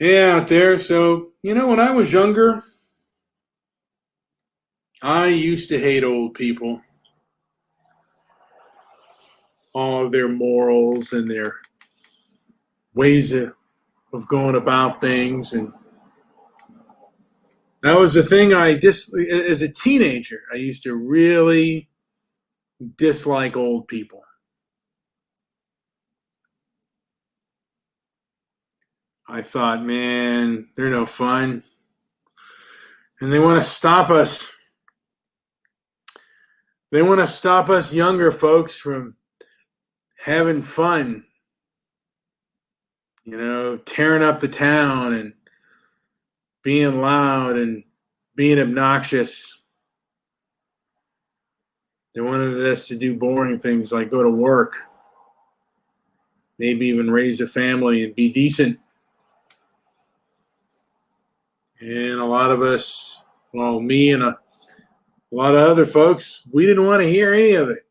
Yeah, out there. So, when I was younger, I used to hate old people, all of their morals and their ways of going about things. And that was the thing as a teenager, I used to really dislike old people. I thought, man, they're no fun. And they want to stop us. They want to stop us younger folks from having fun, tearing up the town and being loud and being obnoxious. They wanted us to do boring things like go to work, maybe even raise a family and be decent. And a lot of us, well, me and a lot of other folks, we didn't want to hear any of it.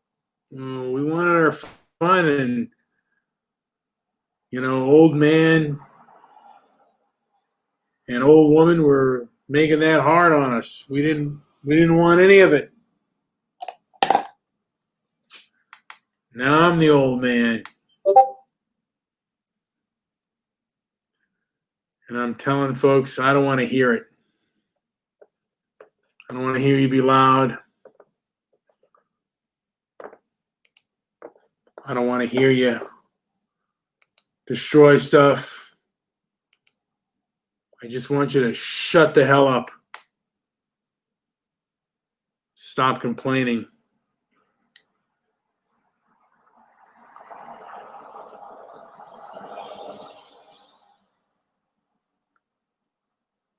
We wanted our fun, and old man and old woman were making that hard on us. We didn't want any of it. Now I'm the old man. And I'm telling folks, I don't want to hear it. I don't want to hear you be loud. I don't want to hear you destroy stuff. I just want you to shut the hell up. Stop complaining.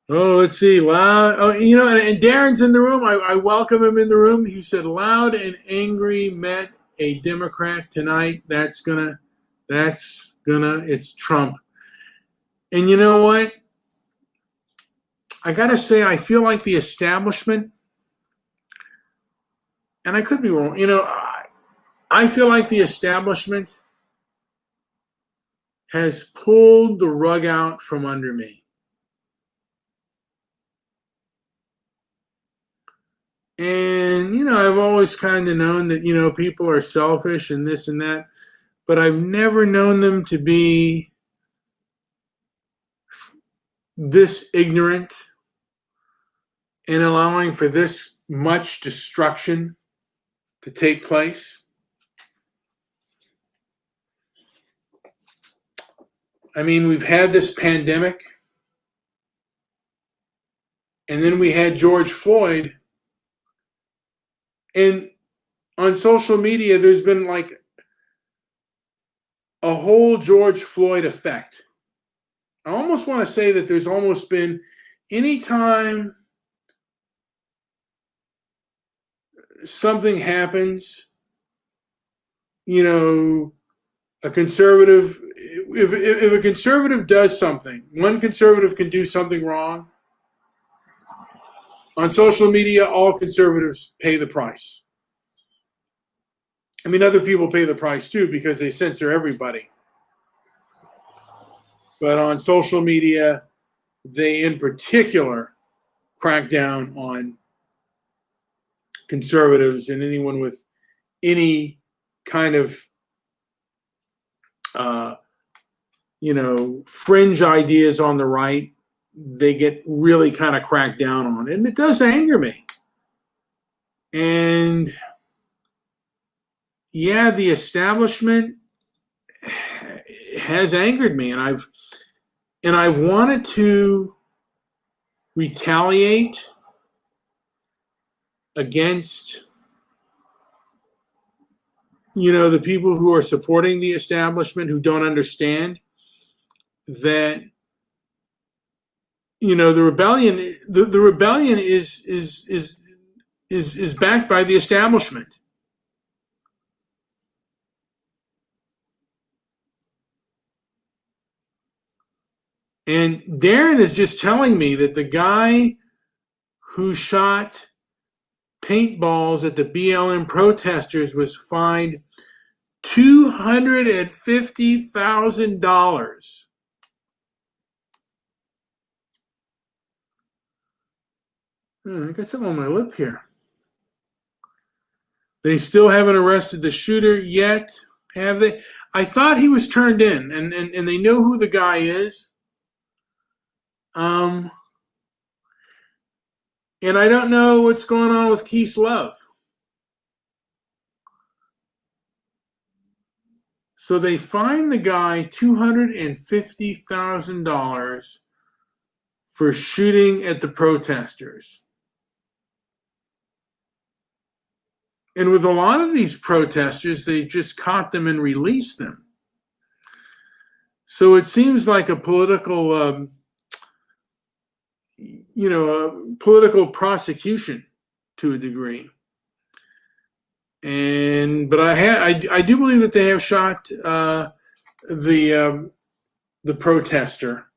Oh, let's see. Loud. Oh, and Darren's in the room. I welcome him in the room. He said, loud and angry met a Democrat tonight. It's Trump. And you know what? I got to say, I feel like the establishment, and I could be wrong, I feel like the establishment has pulled the rug out from under me. And, I've always kind of known that, people are selfish and this and that, but I've never known them to be this ignorant and allowing for this much destruction to take place. I mean, we've had this pandemic, and then we had George Floyd. And on social media, there's been like a whole George Floyd effect. I almost want to say that there's almost been any time something happens, a conservative, if a conservative does something, one conservative can do something wrong. On social media, all conservatives pay the price. I mean, other people pay the price too because they censor everybody. But on social media, they in particular crack down on conservatives and anyone with any kind of, fringe ideas on the right. They get really kind of cracked down on. And it does anger me. And yeah, the establishment has angered me, and I've wanted to retaliate against the people who are supporting the establishment, who don't understand that the rebellion is backed by the establishment. And Darren is just telling me that the guy who shot paintballs at the BLM protesters was fined $250,000. I got something on my lip here. They still haven't arrested the shooter yet, have they? I thought he was turned in, and they know who the guy is. And I don't know what's going on with Keith's Love. So they fined the guy $250,000 for shooting at the protesters. And with a lot of these protesters, they just caught them and released them. So it seems like a political, political prosecution to a degree. But I do believe that they have shot the protester,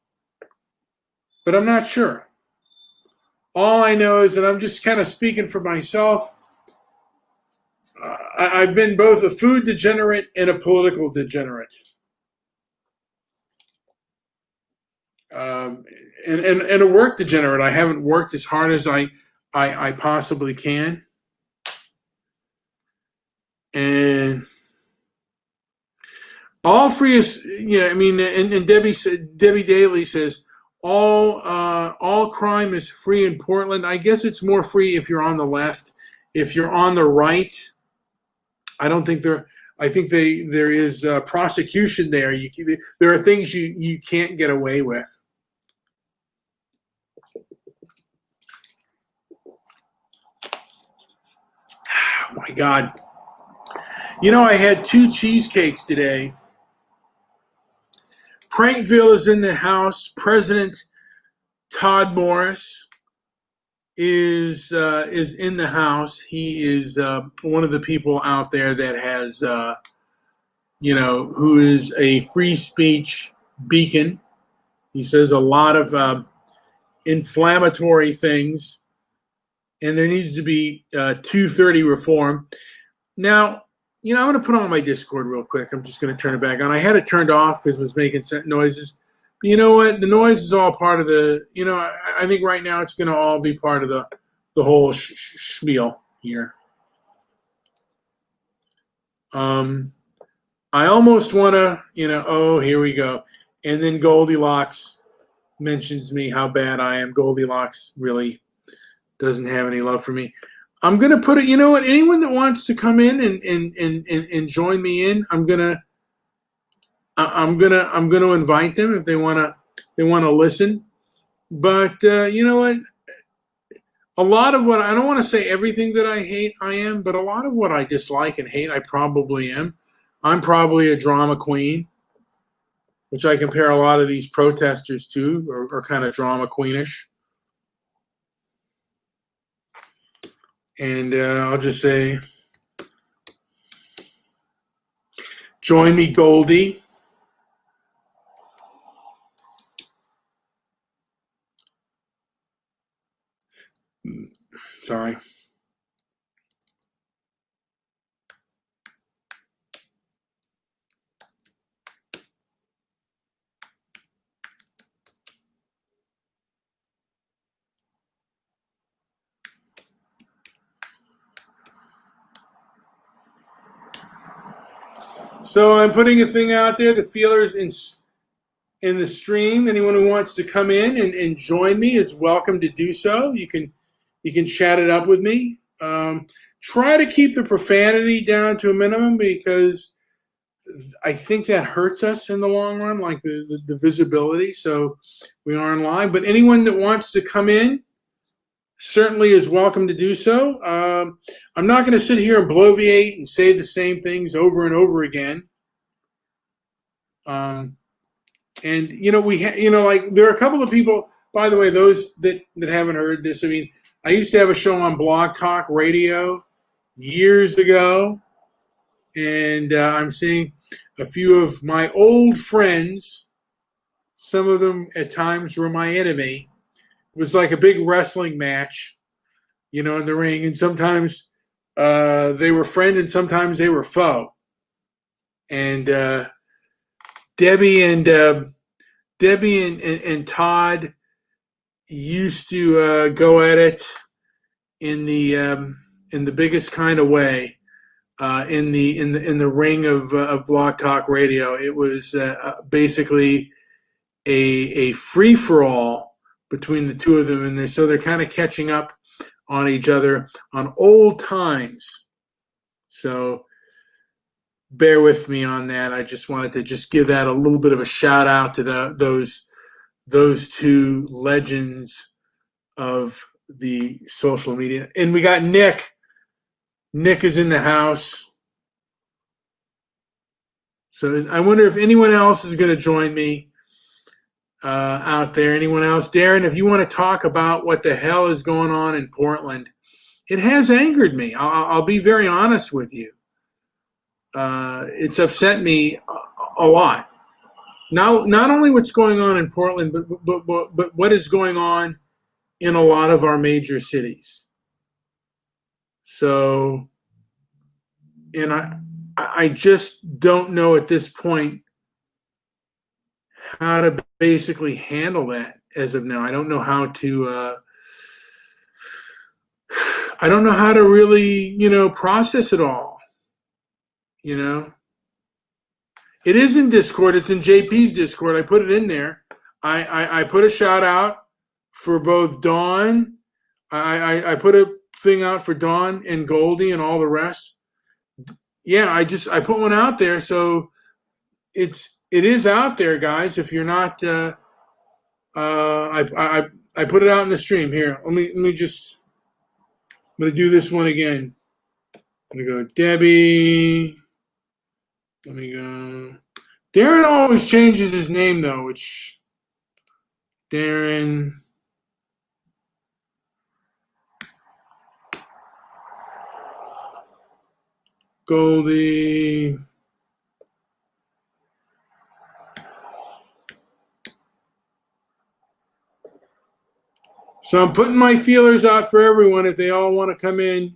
but I'm not sure. All I know is that I'm just kind of speaking for myself. I've been both a food degenerate and a political degenerate. And a work degenerate. I haven't worked as hard as I possibly can. And all free is, and Debbie Daly says, all crime is free in Portland. I guess it's more free if you're on the left. If you're on the right, I don't think I think there is prosecution there. There are things you can't get away with. Oh my God. I had 2 cheesecakes today. Prankville is in the house. President Todd Morris is in the house. He is one of the people out there that has, who is a free speech beacon. He says a lot of inflammatory things, and there needs to be 230 reform. Now, I'm going to put on my Discord real quick. I'm just going to turn it back on. I had it turned off because it was making noises. But you know what? The noise is all part of the, I think right now it's going to all be part of the whole spiel here. I almost want to, oh, here we go. And then Goldilocks mentions me, how bad I am. Goldilocks really doesn't have any love for me. I'm going to put it, anyone that wants to come in and join me in, I'm going to invite them if they want to listen. But you know what? A lot of what, I don't want to say everything that I hate I am, but a lot of what I dislike and hate I probably am. I'm probably a drama queen, which I compare a lot of these protesters to, or kind of drama queenish. And I'll just say, join me, Goldie. Sorry. So I'm putting a thing out there, the feelers in the stream. Anyone who wants to come in and join me is welcome to do so. You can chat it up with me. Try to keep the profanity down to a minimum, because I think that hurts us in the long run, like the visibility. So we are in line. But anyone that wants to come in certainly is welcome to do so. I'm not going to sit here and bloviate and say the same things over and over again. And like there are a couple of people. By the way, those that haven't heard this, I used to have a show on Blog Talk Radio years ago, and I'm seeing a few of my old friends. Some of them at times were my enemy. It was like a big wrestling match, in the ring, and sometimes they were friend and sometimes they were foe. And Debbie and Todd used to go at it in the biggest kind of way. In the ring of Blog Talk Radio, it was basically a free for all between the two of them, and so they're kind of catching up on each other on old times. So bear with me on that. I just wanted to just give that a little bit of a shout out to those two legends of the social media. And we got Nick. Nick is in the house. So I wonder if anyone else is going to join me out there. Anyone else? Darren, if you want to talk about what the hell is going on in Portland, it has angered me. I'll be very honest with you. It's upset me a lot. Now, not only what's going on in Portland, but what is going on in a lot of our major cities. So, and I just don't know at this point how to basically handle that as of now. I don't know how to. I don't know how to really, process it all. It is in Discord. It's in JP's Discord. I put it in there. I put a shout out for both Dawn. I put a thing out for Dawn and Goldie and all the rest. Yeah, I put one out there, so it is out there, guys. If you're not, I put it out in the stream here. Let me just. I'm gonna do this one again. I'm gonna go Debbie. Let me go. Darren always changes his name though, which Darren. Goldie. So I'm putting my feelers out for everyone if they all want to come in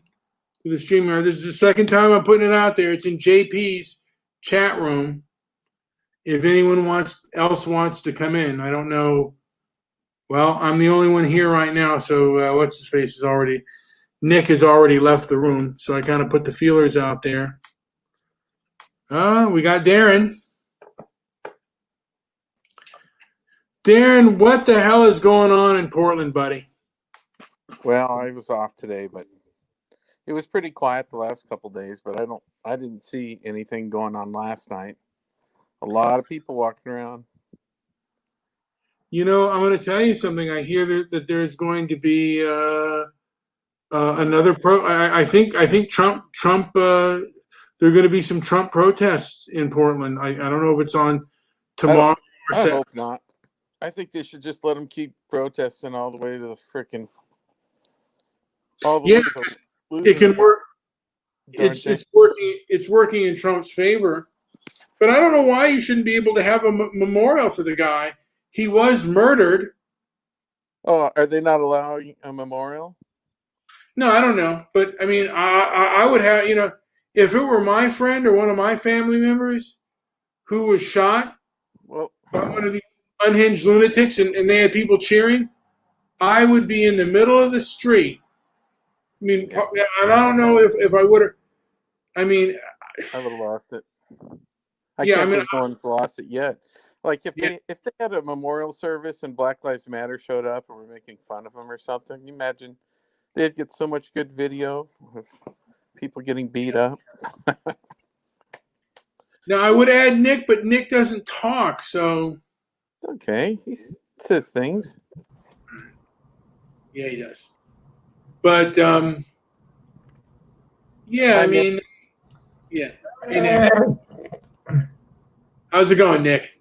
to the stream. This is the second time I'm putting it out there. It's in JP's chat room. If anyone else wants to come in, I don't know. Well, I'm the only one here right now, so what's his face is already. Nick has already left the room, so I kind of put the feelers out there. We got Darren. Darren, what the hell is going on in Portland, buddy? Well, I was off today, but it was pretty quiet the last couple days, but I didn't see anything going on last night. A lot of people walking around. I'm going to tell you something. I hear that there's going to be another I think Trump. There are going to be some Trump protests in Portland. I don't know if it's on tomorrow. I hope not. I think they should just let them keep protesting all the way to the frickin' it can work. It's working. It's working in Trump's favor. But I don't know why you shouldn't be able to have a memorial for the guy. He was murdered. Oh, are they not allowing a memorial? No, I don't know. But, I mean, I would have, if it were my friend or one of my family members who was shot by one of these unhinged lunatics and they had people cheering, I would be in the middle of the street. I mean, and I don't know if I would have. I mean, I would have lost it. I can't believe no one's lost it yet. Like if they had a memorial service and Black Lives Matter showed up and were making fun of them or something, can you imagine they'd get so much good video of people getting beat up. Now I would add Nick, but Nick doesn't talk, so it's okay. He says things. Yeah, he does. But yeah, I mean, yeah. Hey, Nick. How's it going, Nick?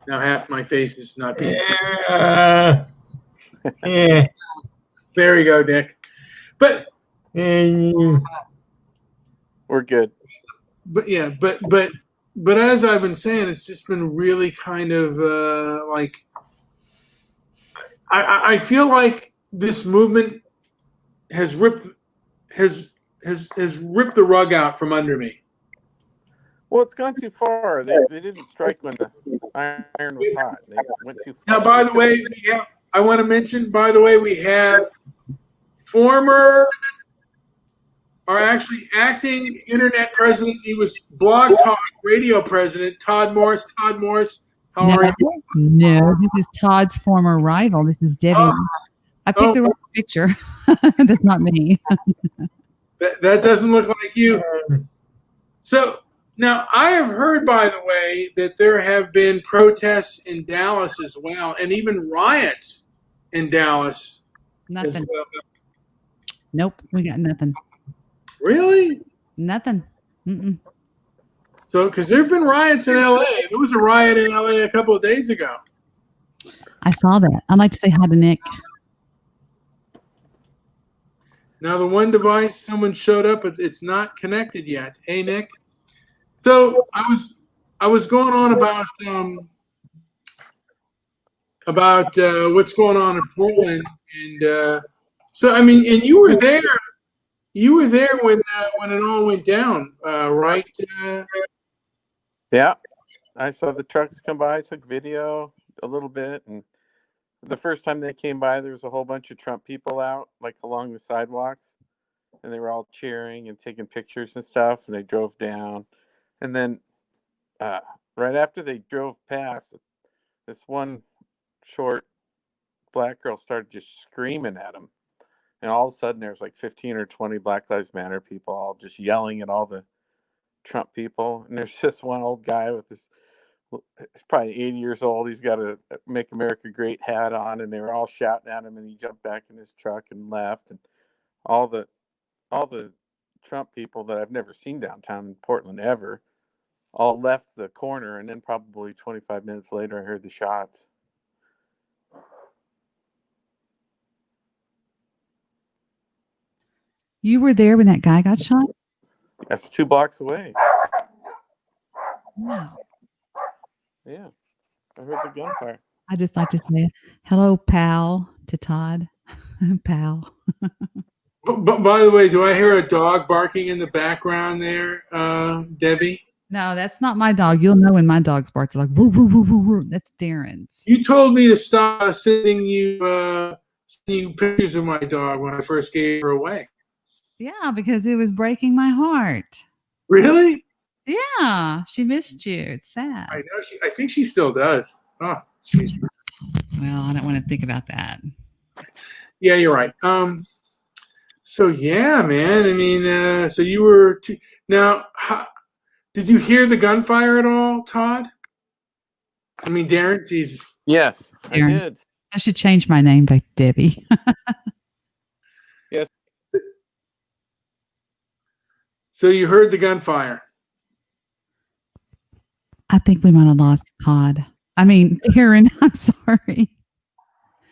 Now half my face is not being seen. There you go, Nick. But we're good. But yeah, but as I've been saying, it's just been really kind of like I feel like this movement has ripped the rug out from under me. Well, it's gone too far. They didn't strike when the iron was hot. They went too far. Now, by the way, I want to mention, we have former, or actually acting internet president. He was Blog Talk Radio president, Todd Morris. Todd Morris, how are you? No, this is Todd's former rival. This is Debbie. I picked the wrong picture. That's not me. That doesn't look like you. So now I have heard, by the way, that there have been protests in Dallas as well, and even riots in Dallas. Nothing. As well. Nope, we got nothing. Really? Nothing. Mm-mm. So, because there have been riots in LA. There was a riot in LA a couple of days ago. I saw that. I'd like to say hi to Nick. Now, the one device, someone showed up, but it's not connected yet. Hey, Nick. So I was going on about what's going on in Portland, and so I mean, and you were there. You were there when it all went down, right? Yeah, I saw the trucks come by, took video a little bit, and the first time they came by, there was a whole bunch of Trump people out, like along the sidewalks, and they were all cheering and taking pictures and stuff, and they drove down. And then right after they drove past, this one short black girl started just screaming at him. And all of a sudden, there's like 15 or 20 Black Lives Matter people all just yelling at all the Trump people. And there's just one old guy with this, he's probably 80 years old. He's got a Make America Great hat on, and they were all shouting at him, and he jumped back in his truck and left. And all the Trump people that I've never seen downtown in Portland ever all left the corner, and then probably 25 minutes later, I heard the shots. You were there when that guy got shot? That's 2 blocks away. Wow. Yeah, I heard the gunfire. I just like to say hello, pal, to Todd. Pal. But by the way, do I hear a dog barking in the background there, Debbie? No, that's not my dog. You'll know when my dogs bark. They're like, woo, woo, woo, woo, woo. That's Darren's. You told me to stop sending you pictures of my dog when I first gave her away. Yeah, because it was breaking my heart. Really? Yeah, she missed you. It's sad. I know I think she still does. Oh, jeez. Well, I don't want to think about that. Yeah, you're right. So yeah, man. I mean, so you were now. Did you hear the gunfire at all, Todd? I mean, Darren. Jesus. Yes, Darren. I did. I should change my name back to Debbie. Yes. So you heard the gunfire. I think we might have lost Todd. I mean, Darren, I'm sorry.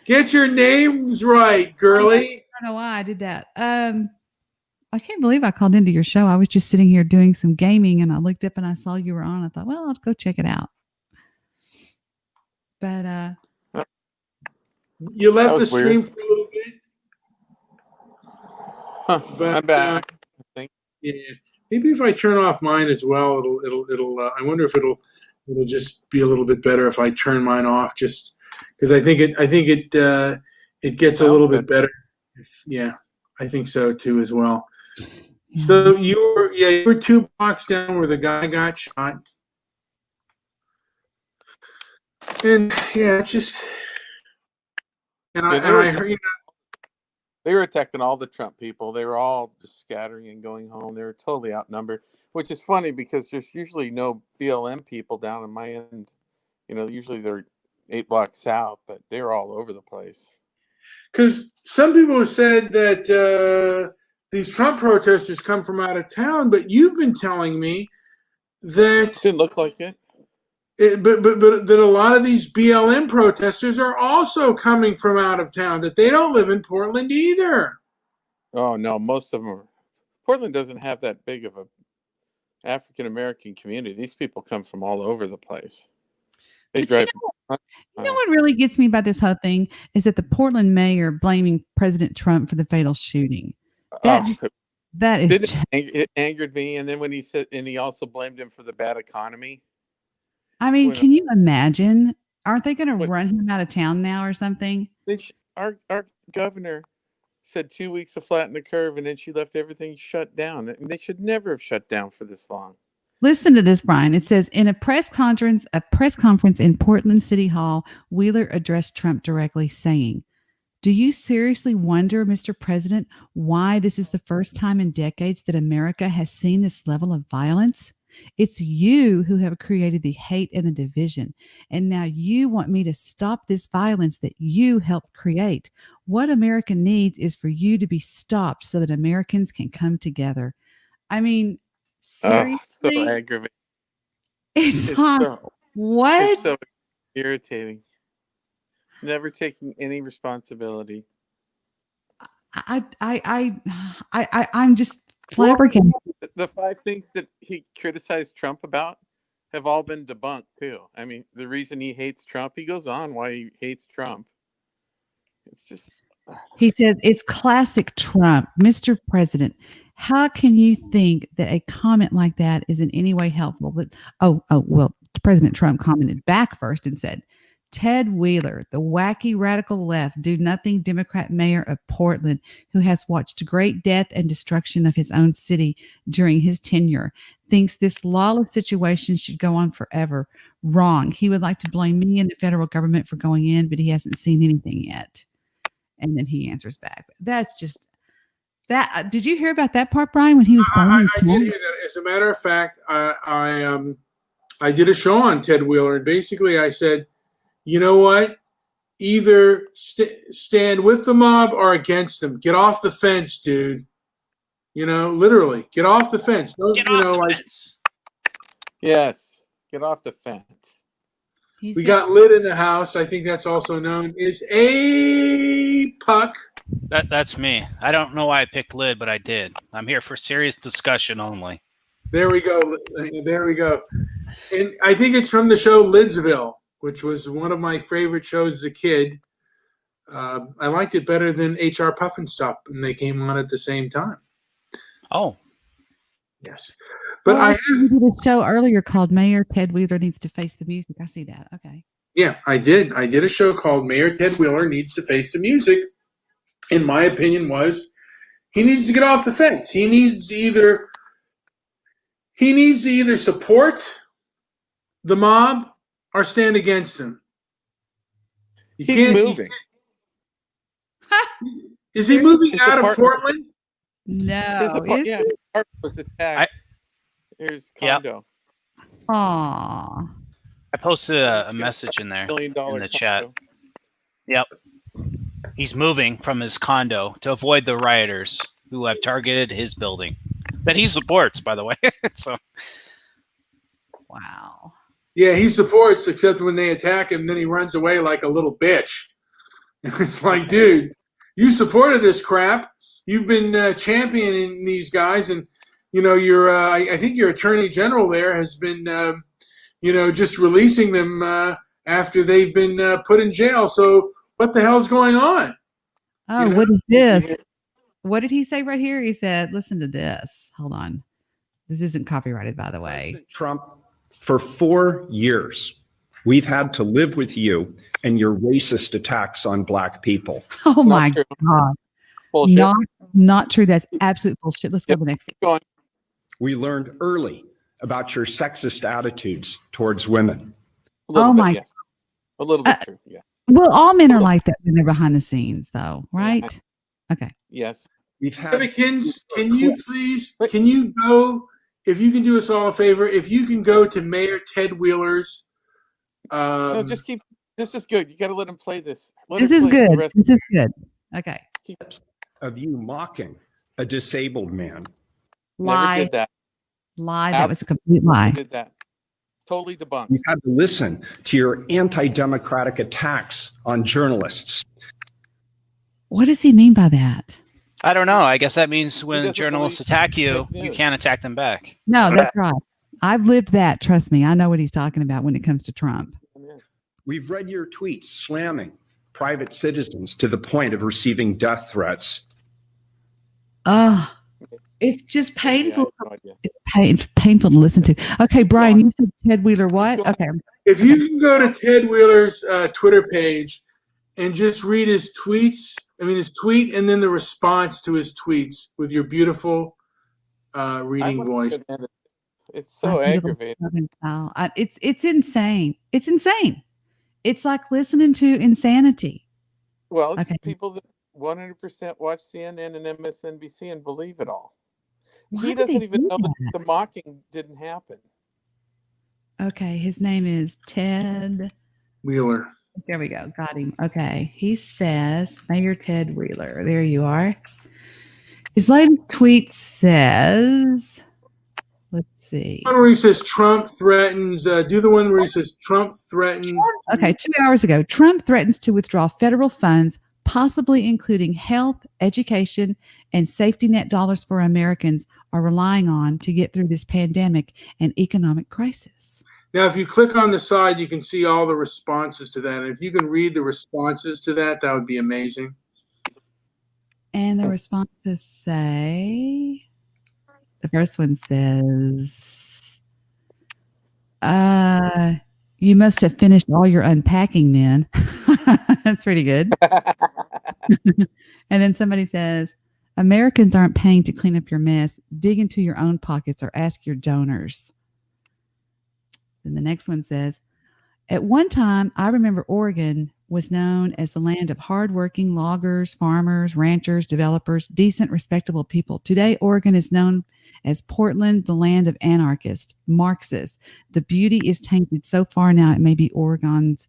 Get your names right, girly. I don't know why I did that. I can't believe I called into your show. I was just sitting here doing some gaming, and I looked up and I saw you were on. I thought, well, I'll go check it out. But you left the stream weird. For a little bit. Huh, but I'm back. Yeah, maybe if I turn off mine as well, it'll. I wonder if it'll just be a little bit better if I turn mine off, just because I think it gets a little bit better. Yeah, I think so too as well. Yeah. So you were 2 blocks down where the guy got shot, and yeah, it's just. And I heard, they were attacking all the Trump people. They were all just scattering and going home. They were totally outnumbered, which is funny because there's usually no BLM people down in my end. You know, usually they're 8 blocks south, but they're all over the place. Because some people have said that these Trump protesters come from out of town, but you've been telling me that it didn't look like it. But that a lot of these BLM protesters are also coming from out of town, that they don't live in Portland either. Oh, no, most of them are. Portland doesn't have that big of a African-American community. These people come from all over the place. They drive. You know what really gets me about this whole thing is that the Portland mayor blaming President Trump for the fatal shooting. That is. It angered me. And then when he said, and he also blamed him for the bad economy. I mean, can you imagine? Aren't they going to run him out of town now or something? Our governor said 2 weeks to flatten the curve, and then she left everything shut down. I mean, they should never have shut down for this long. Listen to this, Brian. It says in a press conference in Portland City Hall, Wheeler addressed Trump directly, saying, "Do you seriously wonder, Mr. President, why this is the first time in decades that America has seen this level of violence? It's you who have created the hate and the division. And now you want me to stop this violence that you helped create. What America needs is for you to be stopped so that Americans can come together." I mean, seriously? So aggravating. It's like, what? It's so irritating. Never taking any responsibility. I'm just flabbergasted. The 5 things that he criticized Trump about have all been debunked too. I mean, the reason he hates Trump, he goes on why he hates Trump. It's just. He said, "It's classic Trump. Mr. President, how can you think that a comment like that is in any way helpful?" But well, President Trump commented back first and said, "Ted Wheeler, the wacky radical left, do-nothing Democrat mayor of Portland, who has watched great death and destruction of his own city during his tenure, thinks this lawless situation should go on forever. Wrong. He would like to blame me and the federal government for going in, but he hasn't seen anything yet." And then he answers back. That's just that. Did you hear about that part, Brian, when he was I did hear that. As a matter of fact, I did a show on Ted Wheeler, and basically I said, you know what? Either stand with the mob or against them. Get off the fence, dude. You know, literally, get off the fence. Get off the fence. Yes, get off the fence. We got Lid in the house. I think that's also known as a puck. That's me. I don't know why I picked Lid, but I did. I'm here for serious discussion only. There we go. There we go. And I think it's from the show Lidsville, which was one of my favorite shows as a kid. I liked it better than HR Puffin Stuff, and they came on at the same time. Oh. Yes. But I did a show earlier called Mayor Ted Wheeler Needs to Face the Music. I see that. Okay. Yeah, I did. I did a show called Mayor Ted Wheeler Needs to Face the Music. In my opinion was he needs to get off the fence. He needs to either support the mob or stand against them. He's moving. Is he moving out of Portland? No. His apartment was attacked. Here's condo. Yep. Aww. I posted a message in there in the chat. Yep. He's moving from his condo to avoid the rioters who have targeted his building that he supports, by the way. So. Wow. Yeah, he supports, except when they attack him, then he runs away like a little bitch. It's like, dude, you supported this crap. You've been championing these guys, and you know I think your attorney general there has been, just releasing them after they've been put in jail. So what the hell's going on? Oh, what is this? What did he say right here? He said, "Listen to this." Hold on. This isn't copyrighted, by the way. President Trump, for 4 years, we've had to live with you and your racist attacks on Black people. Oh my God. Bullshit. Not true. That's absolute bullshit. Let's go to the next one. We learned early about your sexist attitudes towards women. Oh my. Yes. A little bit true. Yeah. Well, all men are like that when they're behind the scenes, though, right? Yeah. Okay. Yes. Kevin, can you please, go, if you can do us all a favor, if you can go to Mayor Ted Wheeler's. No, just keep. This is good. You got to let him play this. This is good. This is good. Okay. Of you mocking a disabled man. Lie. Never did that. Lie. That was a complete lie. Did that. Totally debunked. You had to listen to your anti-democratic attacks on journalists. What does he mean by that? I don't know. I guess that means when journalists attack you, you can't attack them back. No, that's right. I've lived that. Trust me. I know what he's talking about when it comes to Trump. We've read your tweets slamming private citizens to the point of receiving death threats. It's just painful. It's painful to listen to. Okay, Brian, you said Ted Wheeler what? Okay. If you can go to Ted Wheeler's Twitter page and just read his tweets I mean, his tweet and then the response to his tweets with your beautiful reading voice. It's so aggravating. It's insane. It's insane. It's like listening to insanity. Well, it's people that 100% watch CNN and MSNBC and believe it all. He doesn't even know that the mocking didn't happen. Okay, his name is Ted Wheeler. There we go. Got him. Okay. He says, Mayor Ted Wheeler. There you are. His latest tweet says, let's see. One where he says Trump threatens, do the one where he says Trump threatens. Okay, 2 hours ago, Trump threatens to withdraw federal funds, possibly including health, education, and safety net dollars for Americans are relying on to get through this pandemic and economic crisis. Now, if you click on the side, you can see all the responses to that. And if you can read the responses to that, that would be amazing. And the responses say, the first one says, you must have finished all your unpacking then. That's pretty good. And then somebody says, Americans aren't paying to clean up your mess. Dig into your own pockets or ask your donors. Then the next one says, at one time, I remember Oregon was known as the land of hardworking loggers, farmers, ranchers, developers, decent, respectable people. Today, Oregon is known as Portland, the land of anarchists, Marxists. The beauty is tainted so far now, it may be Oregon's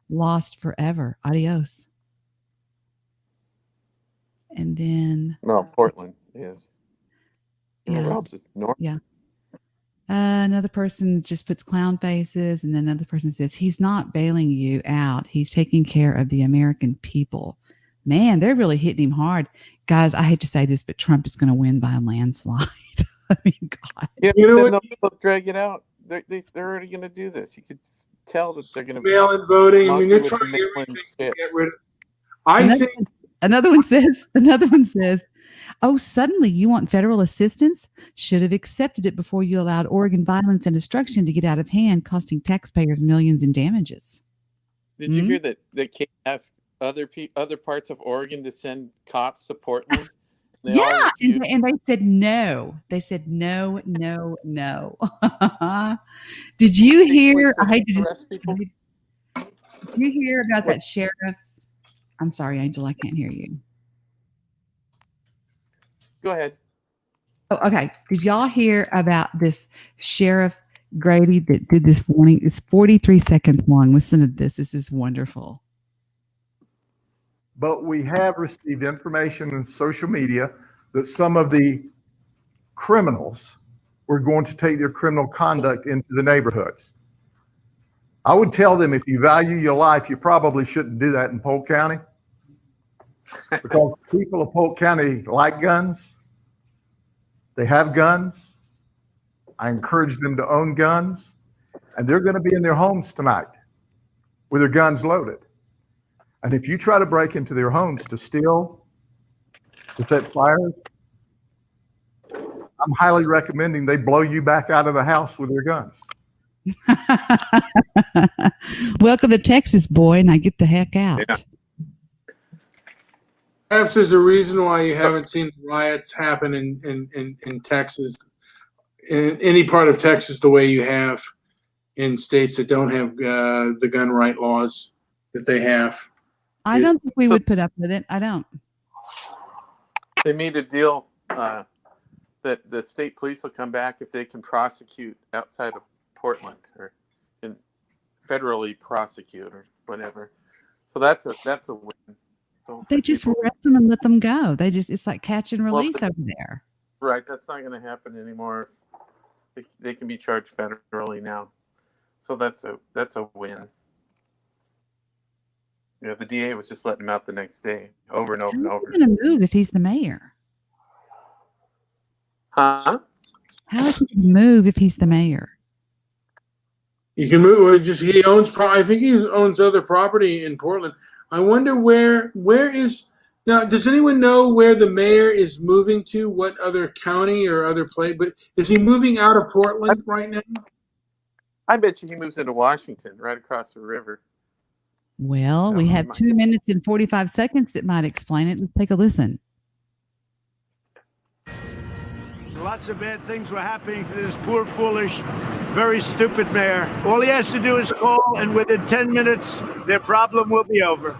lost forever. Adios. And then... No, Portland is. Yeah. Where else is north? Yeah. Another person just puts clown faces, and then another person says, he's not bailing you out. He's taking care of the American people. Man, they're really hitting him hard. Guys, I hate to say this, but Trump is going to win by a landslide. I mean, God. Yeah, you know they'll drag it out. They're already going to do this. You could tell that they're going to mail-in voting. I mean, they're trying everything to get rid of. Another one says, oh, suddenly you want federal assistance? Should have accepted it before you allowed Oregon violence and destruction to get out of hand, costing taxpayers millions in damages. Did you hear that they can't ask other parts of Oregon to send cops to Portland? Yeah, and they said no. They said no, no, no. Did you hear? I hate to just. Did you hear about that sheriff? I'm sorry, Angel, I can't hear you. Go ahead. Oh, okay. Did y'all hear about this Sheriff Grady that did this warning? It's 43 seconds long. Listen to this. This is wonderful. But we have received information in social media that some of the criminals were going to take their criminal conduct into the neighborhoods. I would tell them, if you value your life, you probably shouldn't do that in Polk County, because people of Polk County like guns. They have guns. I encourage them to own guns, and they're going to be in their homes tonight with their guns loaded. And if you try to break into their homes to steal, to set fires, I'm highly recommending they blow you back out of the house with their guns. Welcome to Texas, boy. Now get the heck out. Yeah. Perhaps there's a reason why you haven't seen riots happen in Texas, in any part of Texas, the way you have in states that don't have the gun right laws that they have. I don't think we would put up with it. I don't. They made a deal that the state police will come back if they can prosecute outside of Portland, or federally prosecute or whatever. So that's a win. So they just arrest them and let them go. It's like catch and release over there. Right. That's not going to happen anymore. They can be charged federally now. So that's a win. Yeah, the DA was just letting him out the next day, over and over and over. How's he going to move if he's the mayor? Huh? How is he going to move if he's the mayor? He can move. He owns. I think he owns other property in Portland. I wonder where is now. Does anyone know where the mayor is moving to? What other county or other place? But is he moving out of Portland right now? I bet you he moves into Washington, right across the river. Well, we have 2 minutes and 45 seconds that might explain it. Let's take a listen. Lots of bad things were happening to this poor, foolish, very stupid mayor. All he has to do is call, and within 10 minutes, their problem will be over.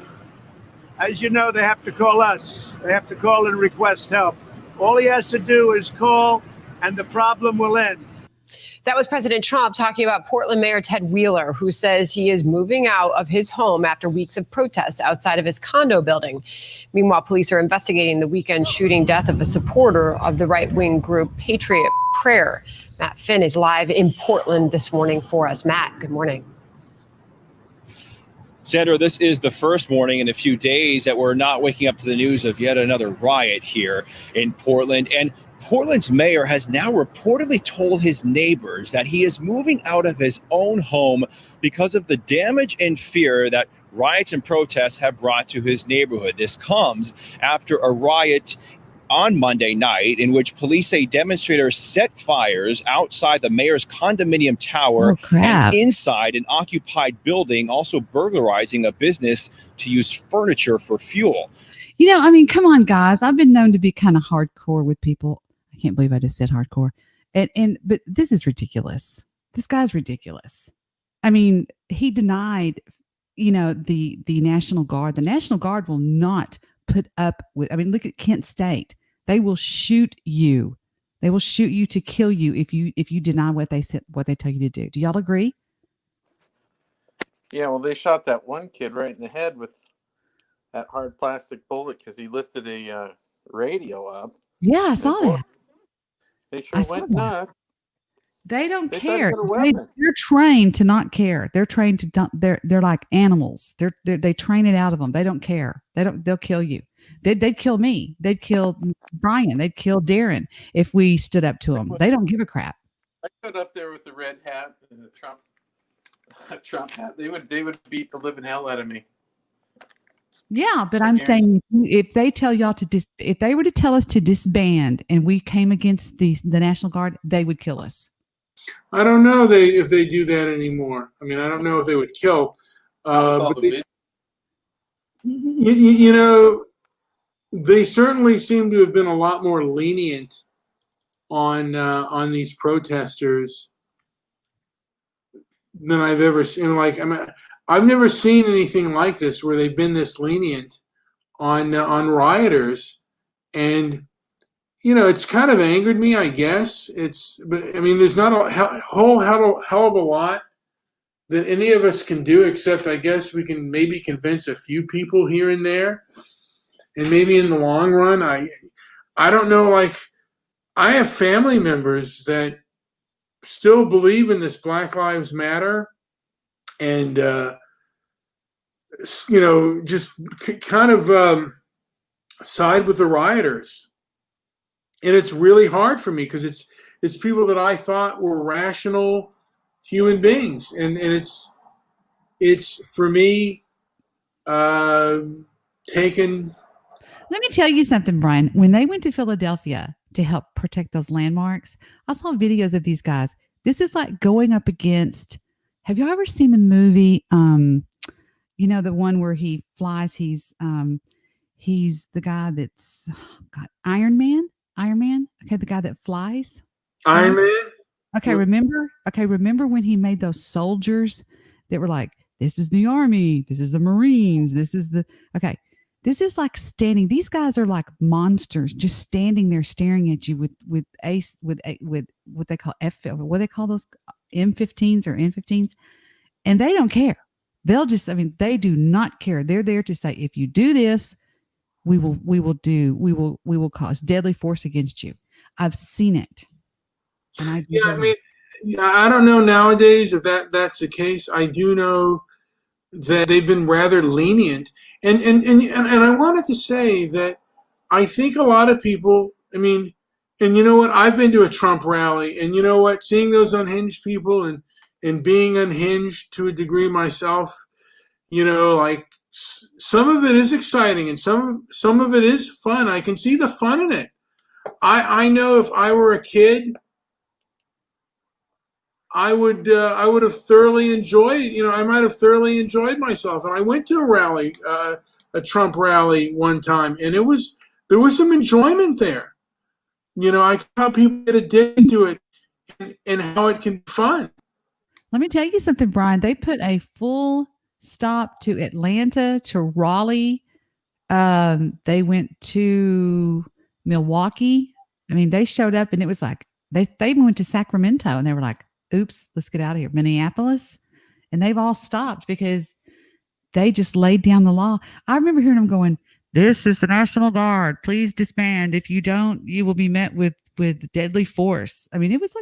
As you know, they have to call us. They have to call and request help. All he has to do is call, and the problem will end. That was President Trump talking about Portland Mayor Ted Wheeler, who says he is moving out of his home after weeks of protests outside of his condo building. Meanwhile, police are investigating the weekend shooting death of a supporter of the right-wing group Patriot Prayer. Matt Finn is live in Portland this morning for us. Matt, good morning. Sandra, this is the first morning in a few days that we're not waking up to the news of yet another riot here in Portland. And Portland's mayor has now reportedly told his neighbors that he is moving out of his own home because of the damage and fear that riots and protests have brought to his neighborhood. This comes after a riot on Monday night in which police say demonstrators set fires outside the mayor's condominium tower and inside an occupied building, also burglarizing a business to use furniture for fuel. You know, I mean, come on, guys. I've been known to be kind of hardcore with people. I can't believe I just said hardcore. But this is ridiculous. This guy's ridiculous. I mean, he denied, the National Guard. The National Guard will not put up with, look at Kent State. They will shoot you. They will shoot you to kill you if you deny what they said, what they tell you to do. Do y'all agree? Yeah, well, they shot that one kid right in the head with that hard plastic bullet because he lifted a radio up. Yeah, I saw that. They sure went nuts. They don't care. They're trained to not care. They're trained to they're like animals. They train it out of them. They don't care. They'll kill you. They'd kill me. They'd kill Brian. They'd kill Darren if we stood up to them. They don't give a crap. I stood up there with the red hat and the Trump hat. They would beat the living hell out of me. Yeah, but I'm saying if they tell y'all if they were to tell us to disband and we came against the National Guard, they would kill us. I don't know if they do that anymore. I don't know if they would kill. But they certainly seem to have been a lot more lenient on these protesters than I've ever seen. I've never seen anything like this where they've been this lenient on rioters, and it's kind of angered me, I guess. There's not a whole hell of a lot that any of us can do, except I guess we can maybe convince a few people here and there, and maybe in the long run, I don't know. I have family members that still believe in this Black Lives Matter, and just kind of side with the rioters, and it's really hard for me because it's people that I thought were rational human beings, and it's for me taken. Let me tell you something, Brian. When they went to Philadelphia to help protect those landmarks, I saw videos of these guys. This is like going up against. Have you ever seen the movie? The one where he flies. He's the guy that's Iron Man. Okay, the guy that flies. Iron Man. Okay, remember? Okay, remember when he made those soldiers that were like, "This is the Army. This is the Marines. This is the." Okay, this is like standing. These guys are like monsters, just standing there staring at you with what they call what they call those M15s or N15s, and they don't care. They'll just, they do not care. They're there to say, if you do this, we will cause deadly force against you. I've seen it. And I don't know nowadays if that's the case. I do know that they've been rather lenient. And I wanted to say that I think a lot of people, and you know what, I've been to a Trump rally, and you know what, seeing those unhinged people and being unhinged to a degree myself, some of it is exciting and some of it is fun. I can see the fun in it. I know if I were a kid, I would have thoroughly enjoyed. I might have thoroughly enjoyed myself. And I went to a rally, a Trump rally one time, and there was some enjoyment there. I how people get addicted to it, and how it can be fun. Let me tell you something, Brian. They put a full stop to Atlanta, to Raleigh. They went to Milwaukee. I mean, they showed up, and it was like they even went to Sacramento, and they were like, "Oops, let's get out of here." Minneapolis, and they've all stopped because they just laid down the law. I remember hearing them going, "This is the National Guard. Please disband. If you don't, you will be met with deadly force." I mean, it was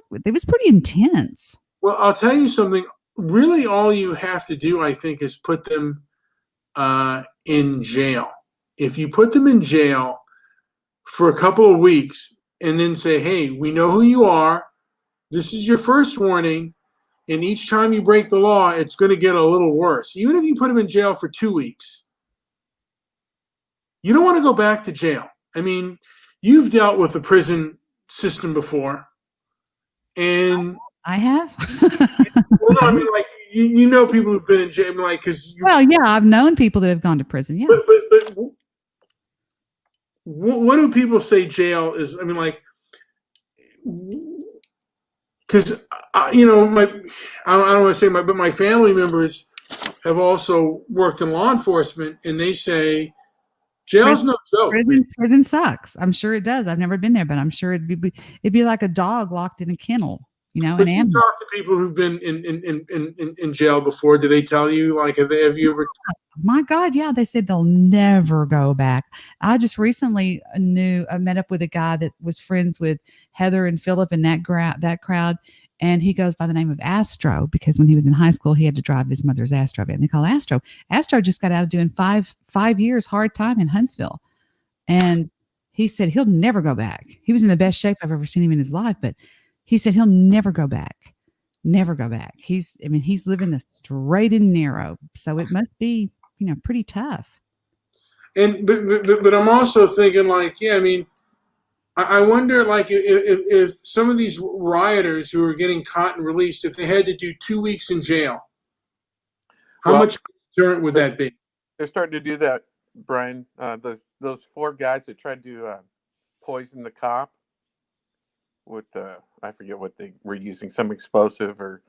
pretty intense. Well, I'll tell you something. Really, all you have to do, I think, is put them in jail. If you put them in jail for a couple of weeks and then say, "Hey, we know who you are. This is your first warning. And each time you break the law, it's going to get a little worse." Even if you put them in jail for 2 weeks, you don't want to go back to jail. I mean, you've dealt with the prison system before. And I have. Well, no, I mean, like, you know people who've been in jail, like, because. Well, yeah, I've known people that have gone to prison. Yeah. But what do people say jail is? I mean, like, because I don't want to say but my family members have also worked in law enforcement, and they say jail's no joke. Prison sucks. I'm sure it does. I've never been there, but I'm sure it'd be like a dog locked in a kennel. But you talk to people who've been in jail before. Do they tell you, like, have you ever? My God, yeah. They said they'll never go back. I just recently met up with a guy that was friends with Heather and Philip and that crowd. And he goes by the name of Astro because when he was in high school, he had to drive his mother's Astro van. They call Astro. Astro just got out of doing five years hard time in Huntsville. And he said he'll never go back. He was in the best shape I've ever seen him in his life, but he said he'll never go back. Never go back. He's living the straight and narrow. So it must be, pretty tough. And but I'm also thinking, like, yeah, I mean, I wonder, like, if some of these rioters who are getting caught and released, if they had to do 2 weeks in jail, how much deterrent would that be? They're starting to do that, Brian. Those 4 guys that tried to poison the cop with I forget what they were using, some explosive, or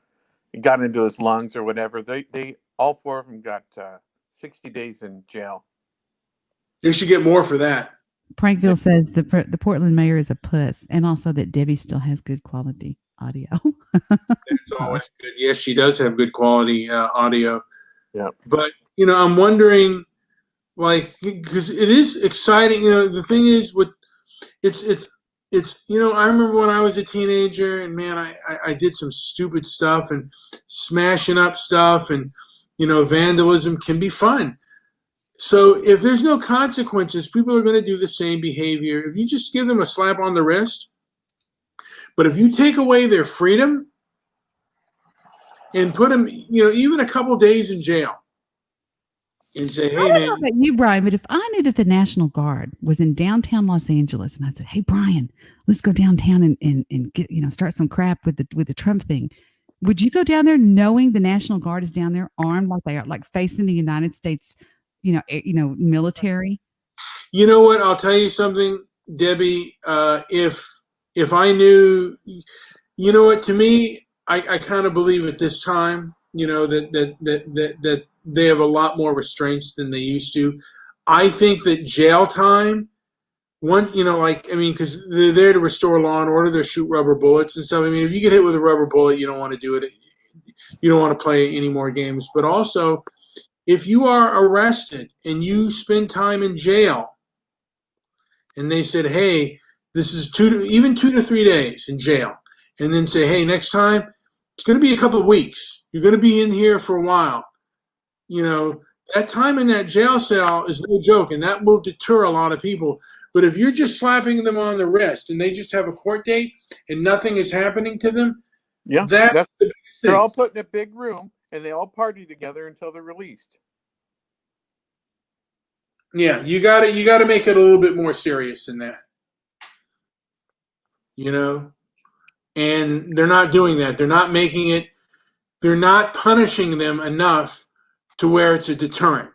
it got into his lungs or whatever. They all 4 of them got 60 days in jail. They should get more for that. Prankville says the Portland mayor is a puss, and also that Debbie still has good quality audio. It's always good. Yes, she does have good quality audio. Yeah. But, I'm wondering, like, because it is exciting. The thing is, it's I remember when I was a teenager, and man, I did some stupid stuff and smashing up stuff, and vandalism can be fun. So if there's no consequences, people are going to do the same behavior. If you just give them a slap on the wrist, but if you take away their freedom and put them, even a couple days in jail, and say, "Hey, man." I don't know about you, Brian, but if I knew that the National Guard was in downtown Los Angeles, and I said, "Hey, Brian, let's go downtown and get start some crap with the Trump thing," would you go down there knowing the National Guard is down there armed like they are, like facing the United States, military? You know what? I'll tell you something, Debbie. If I knew, what? To me, I kind of believe at this time, that they have a lot more restraints than they used to. I think that jail time, because they're there to restore law and order. They shoot rubber bullets and stuff. I mean, if you get hit with a rubber bullet, you don't want to do it. You don't want to play any more games. But also, if you are arrested and you spend time in jail, and they said, "Hey, this is 2 to 3 days in jail," and then say, "Hey, next time it's going to be a couple of weeks. You're going to be in here for a while." That time in that jail cell is no joke, and that will deter a lot of people. But if you're just slapping them on the wrist and they just have a court date and nothing is happening to them, that's the biggest thing. They're all put in a big room and they all party together until they're released. Yeah, you got to make it a little bit more serious than that. And they're not doing that. They're not making it, they're not punishing them enough to where it's a deterrent.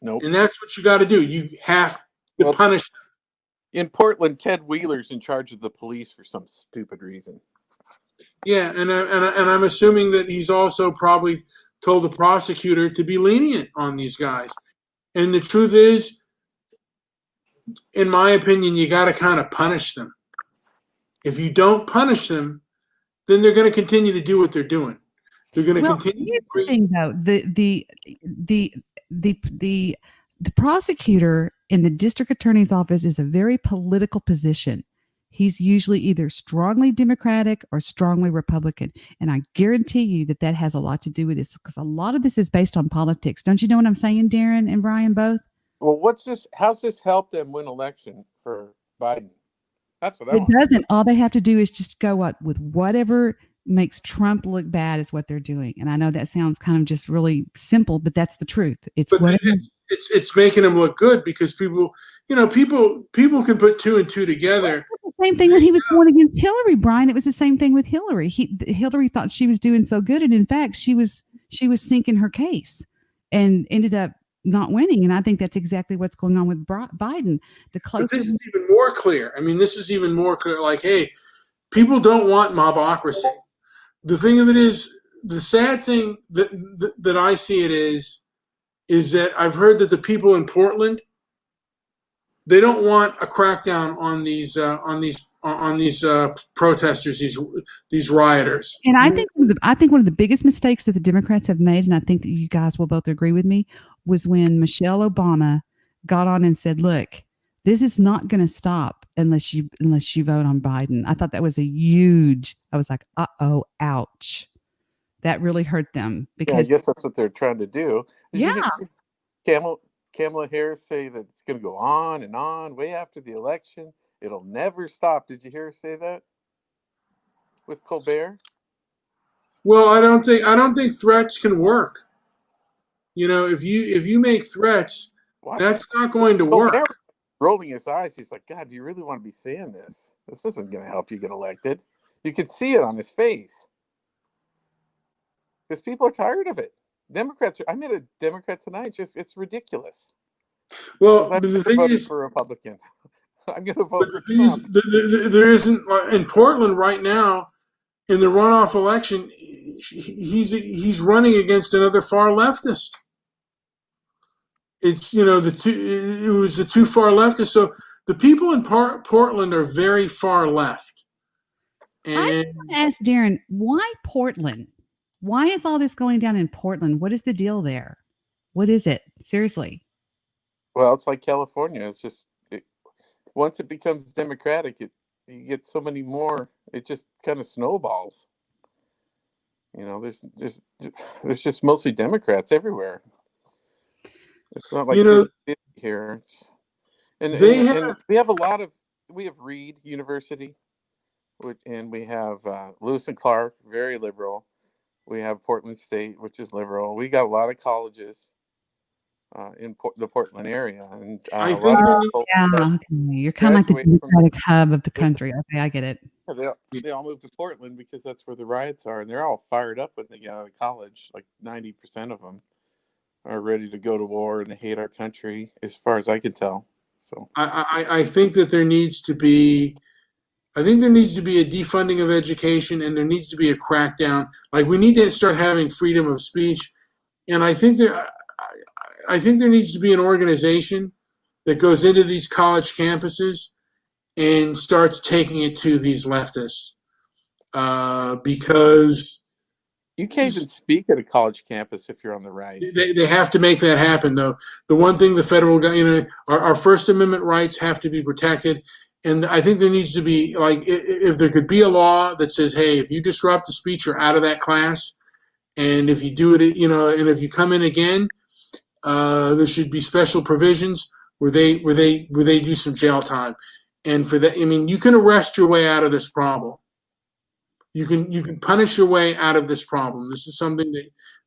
Nope. And that's what you got to do. You have to punish them. In Portland, Ted Wheeler's in charge of the police for some stupid reason. Yeah, and I'm assuming that he's also probably told the prosecutor to be lenient on these guys. And the truth is, in my opinion, you got to kind of punish them. If you don't punish them, then they're going to continue to do what they're doing. They're going to continue. Here's the thing, though: the prosecutor in the district attorney's office is a very political position. He's usually either strongly Democratic or strongly Republican, and I guarantee you that has a lot to do with this, because a lot of this is based on politics. Don't you know what I'm saying, Darren and Brian both? Well, how's this help them win election for Biden? That's what I want. It doesn't. All they have to do is just go up with whatever makes Trump look bad is what they're doing. And I know that sounds kind of just really simple, but that's the truth. It's making them look good, because people can put two and two together. Well, the same thing when he was going against Hillary, Brian. It was the same thing with Hillary. Hillary thought she was doing so good, and in fact, she was sinking her case and ended up not winning. And I think that's exactly what's going on with Biden. But this is even more clear. I mean, this is even more clear. Like, hey, people don't want mobocracy. The thing of it is, the sad thing that I see it is that I've heard that the people in Portland, they don't want a crackdown on these protesters, these rioters. And I think one of the biggest mistakes that the Democrats have made, and I think that you guys will both agree with me, was when Michelle Obama got on and said, "Look, this is not going to stop unless you vote on Biden." I thought that was I was like, uh-oh, ouch. That really hurt them, because I guess that's what they're trying to do. Did yeah. you see Kamala Harris say that it's going to go on and on way after the election? It'll never stop. Did you hear her say that with Colbert? Well, I don't think threats can work. If you make threats, that's not going to work. Rolling his eyes, he's like, God, do you really want to be saying this? This isn't going to help you get elected. You can see it on his face. Because people are tired of it. I met a Democrat tonight. It's ridiculous. Well, the thing is, for a Republican. I'm going to vote for Trump. There isn't in Portland right now in the runoff election. He's running against another far leftist. It's it was the two far leftists. So the people in Portland are very far left. And I want to ask Darren, why Portland? Why is all this going down in Portland? What is the deal there? What is it? Seriously. Well, it's like California. It's just once it becomes Democratic, you get so many more. It just kind of snowballs. There's just mostly Democrats everywhere. It's not like here. And we have we have Reed University, and we have Lewis and Clark, very liberal. We have Portland State, which is liberal. We got a lot of colleges in the Portland area, and I think you're kind of like the Democratic hub of the country. Okay, I get it. They all moved to Portland because that's where the riots are, and they're all fired up when they get out of college. Like 90% of them are ready to go to war, and they hate our country, as far as I can tell. So I think that there needs to be a defunding of education, and there needs to be a crackdown. Like, we need to start having freedom of speech, and I think there needs to be an organization that goes into these college campuses and starts taking it to these leftists, because you can't even speak at a college campus if you're on the right. They have to make that happen, though. The one thing the federal, our First Amendment rights have to be protected. And I think there needs to be, like, if there could be a law that says, hey, if you disrupt the speech, you're out of that class. And if you do it, and if you come in again, there should be special provisions where they do some jail time. And for that, you can arrest your way out of this problem. You can punish your way out of this problem. This is something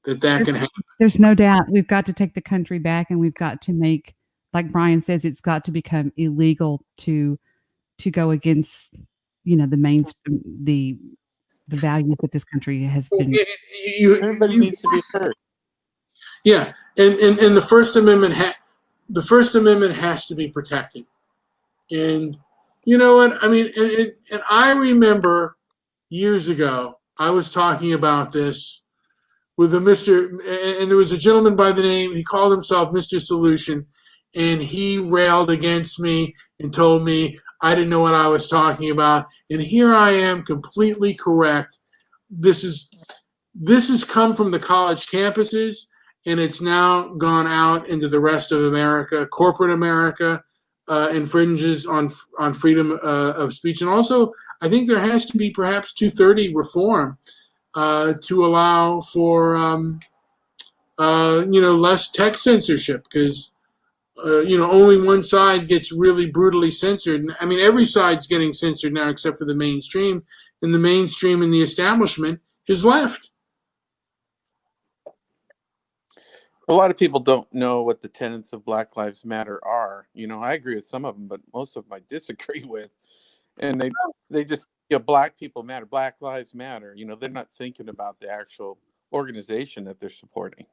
that can happen. There's no doubt. We've got to take the country back, and we've got to make, like Brian says, it's got to become illegal to go against the main the values that this country has been. Everybody needs to be heard. Yeah, and the First Amendment has to be protected. And you know what? I mean, and I remember years ago I was talking about this with a Mr. and there was a gentleman by the name, he called himself Mr. Solution, and he railed against me and told me I didn't know what I was talking about. And here I am, completely correct. This has come from the college campuses, and it's now gone out into the rest of America. Corporate America infringes on freedom of speech. And also, I think there has to be perhaps 230 reform to allow for less text censorship, because only one side gets really brutally censored. I mean, every side's getting censored now except for the mainstream, and the mainstream and the establishment is left. A lot of people don't know what the tenets of Black Lives Matter are. I agree with some of them, but most of them I disagree with. And they just, Black people matter, Black Lives Matter. They're not thinking about the actual organization that they're supporting.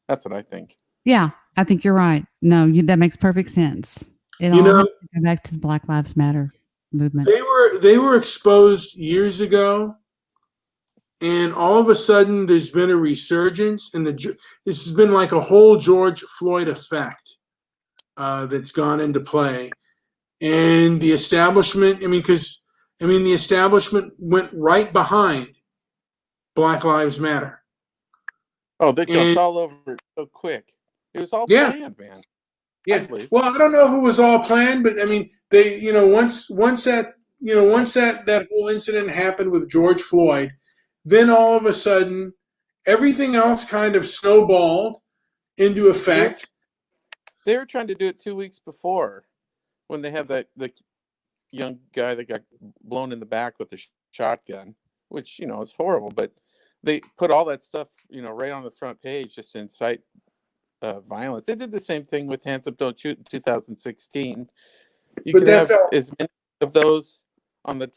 That's what I think. Yeah, I think you're right. No, that makes perfect sense. It all has to go back to the Black Lives Matter movement. They were exposed years ago, and all of a sudden there's been a resurgence, and this has been like a whole George Floyd effect that's gone into play. And the establishment, the establishment went right behind Black Lives Matter. Oh, they jumped all over it so quick. It was all planned, man. Yeah. Well, I don't know if it was all planned, but I mean, they, once that whole incident happened with George Floyd, then all of a sudden, everything else kind of snowballed into effect. They were trying to do it 2 weeks before, when they had the young guy that got blown in the back with a shotgun, which is horrible. But they put all that stuff, right on the front page just to incite violence. They did the same thing with Hands Up, Don't Shoot in 2016. You could have as many of those on the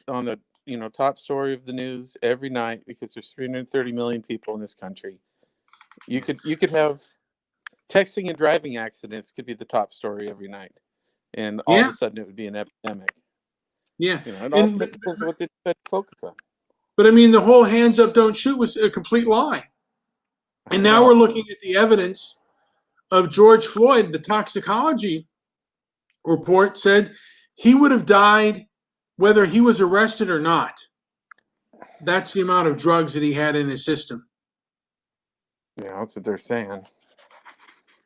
top story of the news every night, because there's 330 million people in this country. You could have texting and driving accidents could be the top story every night, and all of a sudden it would be an epidemic. Yeah, it all depends on what they focus on. But I mean, the whole Hands Up, Don't Shoot was a complete lie. And now we're looking at the evidence of George Floyd. The toxicology report said he would have died whether he was arrested or not. That's the amount of drugs that he had in his system. Yeah, that's what they're saying.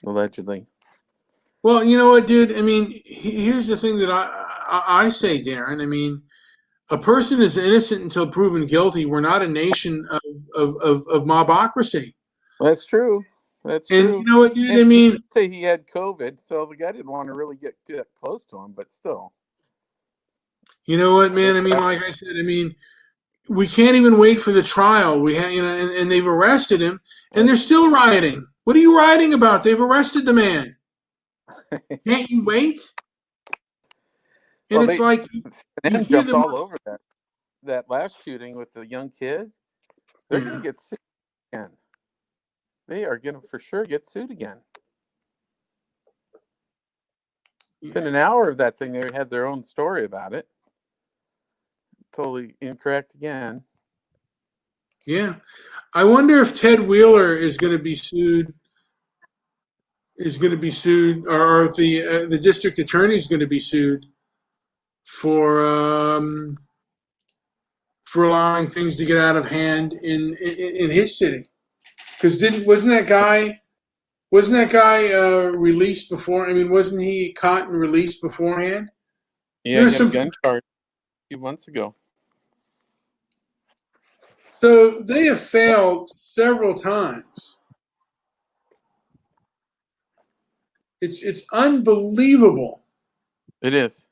Allegedly. Well, you know what, dude? I mean, here's the thing that I say, Darren. I mean, a person is innocent until proven guilty. We're not a nation of mobocracy. That's true. That's and true. You know what, dude? I mean, he did say he had COVID, so the guy didn't want to really get too close to him, but still. You know what, man? I mean, like I said, I mean, we can't even wait for the trial. We have, and they've arrested him, and they're still rioting. What are you rioting about? They've arrested the man. Can't you wait? And it's like CNN jumped all over that last shooting with the young kid. They're going to get sued again. They are going to for sure get sued again. Within an hour of that thing, they had their own story about it. Totally incorrect again. Yeah. I wonder if Ted Wheeler is going to be sued. Or if the district attorney is going to be sued for allowing things to get out of hand in his city. Because wasn't that guy released before? I mean, wasn't he caught and released beforehand? Yeah, he had a gun charge a few months ago. So they have failed several times. It's unbelievable. It is.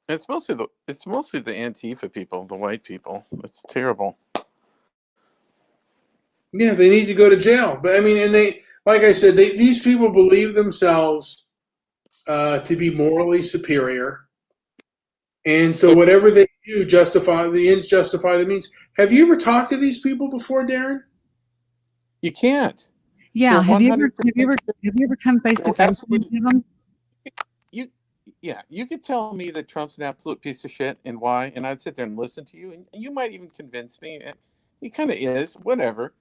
It's mostly the Antifa people, the white people. It's terrible. Yeah, they need to go to jail. But I mean, and they, like I said, these people believe themselves to be morally superior, And so whatever they do, the ends justify the means. Have you ever talked to these people before, Darren? You can't. Yeah. Have you ever come face to face with them? You could tell me that Trump's an absolute piece of shit and why, and I'd sit there and listen to you, and you might even convince me. He kind of is, whatever.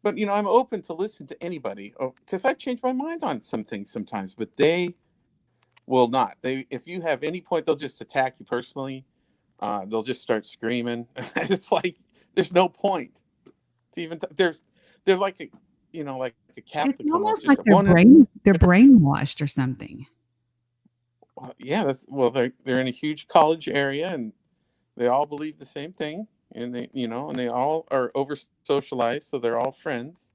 But I'm open to listen to anybody because I've changed my mind on some things sometimes. But they will not. If you have any point, they'll just attack you personally. They'll just start screaming. It's like there's no point to even. They're like like a Catholic. It's almost like they're brainwashed or something. Yeah, they're in a huge college area and they all believe the same thing, and they all are over socialized, so they're all friends,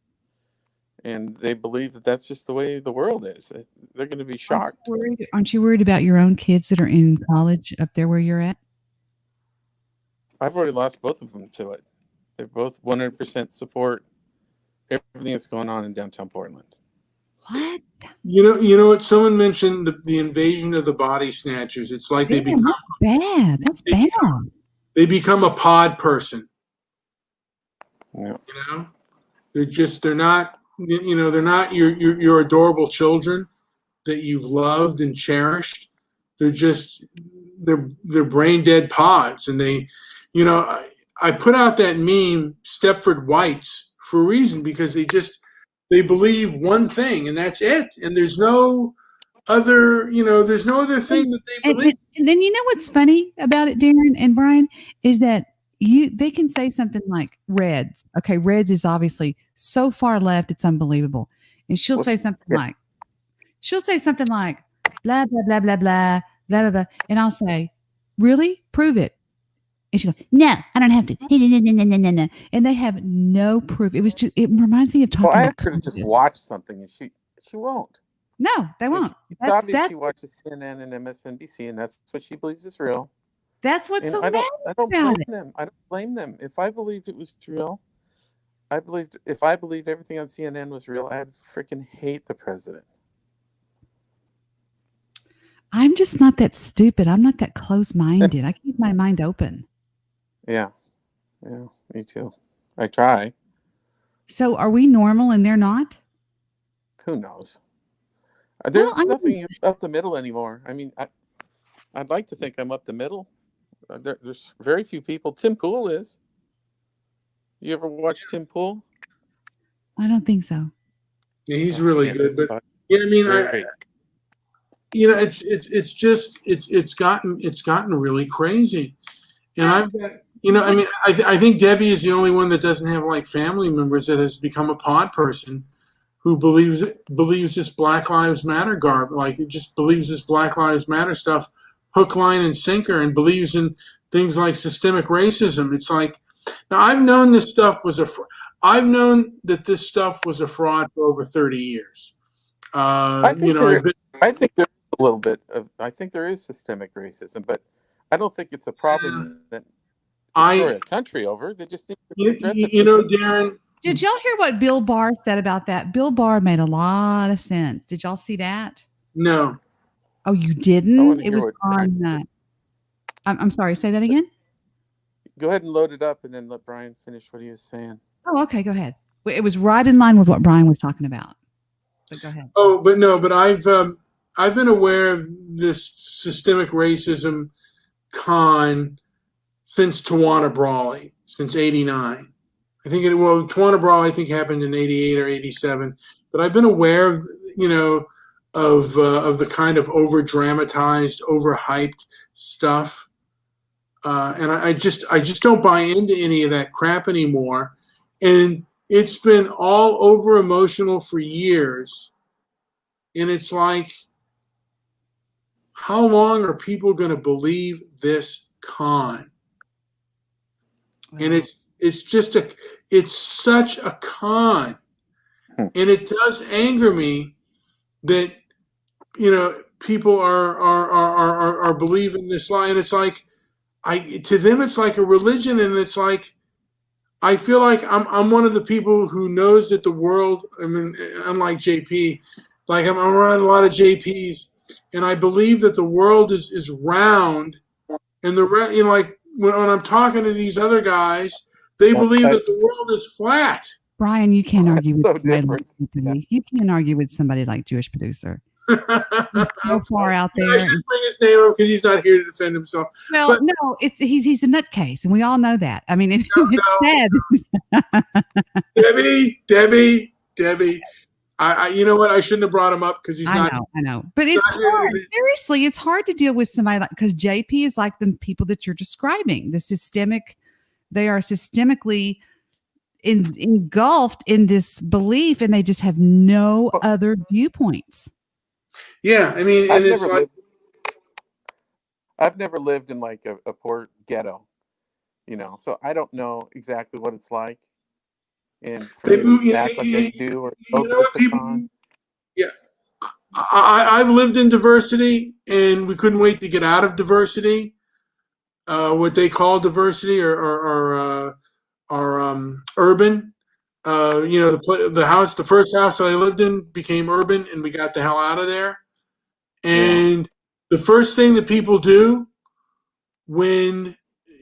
and they believe that that's just the way the world is. They're going to be shocked. Aren't you worried about your own kids that are in college up there where you're at? I've already lost both of them to it. They're both 100% support everything that's going on in downtown Portland. What? You know what? Someone mentioned the invasion of the body snatchers. It's like they become bad. That's bad. They become a pod person. Yeah. They're not your adorable children that you've loved and cherished. They're brain dead pods, and I put out that meme Stepford Wights for a reason, because they believe one thing and that's it, and there's no other thing that they believe. And then what's funny about it, Darren and Brian, is that they can say something like Reds. Okay, Reds is obviously so far left, it's unbelievable. And she'll say something like blah blah blah blah blah blah blah blah, and I'll say, really? Prove it. And she goes, no, I don't have to. No. And they have no proof. It reminds me of talking. Well, I asked her to just watch something, and she won't. No, they won't. It's obvious she watches CNN and MSNBC, and that's what she believes is real. That's what's so bad. I don't blame them. I don't blame them. If I believed it was real, if I believed everything on CNN was real, I'd freaking hate the president. I'm just not that stupid. I'm not that close-minded. I keep my mind open. Yeah, me too. I try. So are we normal and they're not? Who knows? There's nothing up the middle anymore. I mean, I'd like to think I'm up the middle. There's very few people. Tim Pool is. You ever watch Tim Pool? I don't think so. Yeah, he's really good. But it's gotten really crazy. And I've got, I think Debbie is the only one that doesn't have like family members that has become a pod person who believes this Black Lives Matter garb, like it just believes this Black Lives Matter stuff, hook, line, and sinker, and believes in things like systemic racism. It's like, now I've known that this stuff was a fraud for over 30 years. I think there's a little bit of. I think there is systemic racism, but I don't think it's a problem that destroy a country over. They just need to address it. Darren. Did y'all hear what Bill Barr said about that? Bill Barr made a lot of sense. Did y'all see that? No. Oh, you didn't? It was on. I'm sorry. Say that again. Go ahead and load it up, and then let Brian finish what he was saying. Oh, okay. Go ahead. It was right in line with what Brian was talking about. But go ahead. Oh, but I've been aware of this systemic racism con since Tawana Brawley, since '89. Tawana Brawley I think happened in '88 or '87, but I've been aware of of the kind of over dramatized, overhyped stuff, and I just don't buy into any of that crap anymore. And it's been all over emotional for years, and it's like, how long are people going to believe this con? And it's such a con, and it does anger me that people are believing this lie, and it's like to them it's like a religion, and it's like I feel like I'm one of the people who knows that the world. I mean, unlike JP, like I'm around a lot of JPs, and I believe that the world is round, And like when I'm talking to these other guys, they believe that the world is flat. Brian, you can't argue with so somebody different. like CPD. You can't argue with somebody like Jewish Producer. He's so far out there. I should bring his name up because he's not here to defend himself. Well, no, he's a nutcase, and we all know that. I mean, it's sad. Debbie. You know what? I shouldn't have brought him up because he's not. I know. But it's hard. Seriously, it's hard to deal with somebody like, because JP is like the people that you're describing. They are systemically engulfed in this belief, and they just have no other viewpoints. Yeah, I mean, and I've never lived in like a poor ghetto, so I don't know exactly what it's like. And for me to act like they do, or I've lived in diversity, and we couldn't wait to get out of diversity. What they call diversity, or urban. The first house that I lived in became urban, and we got the hell out of there. And the first thing that people do when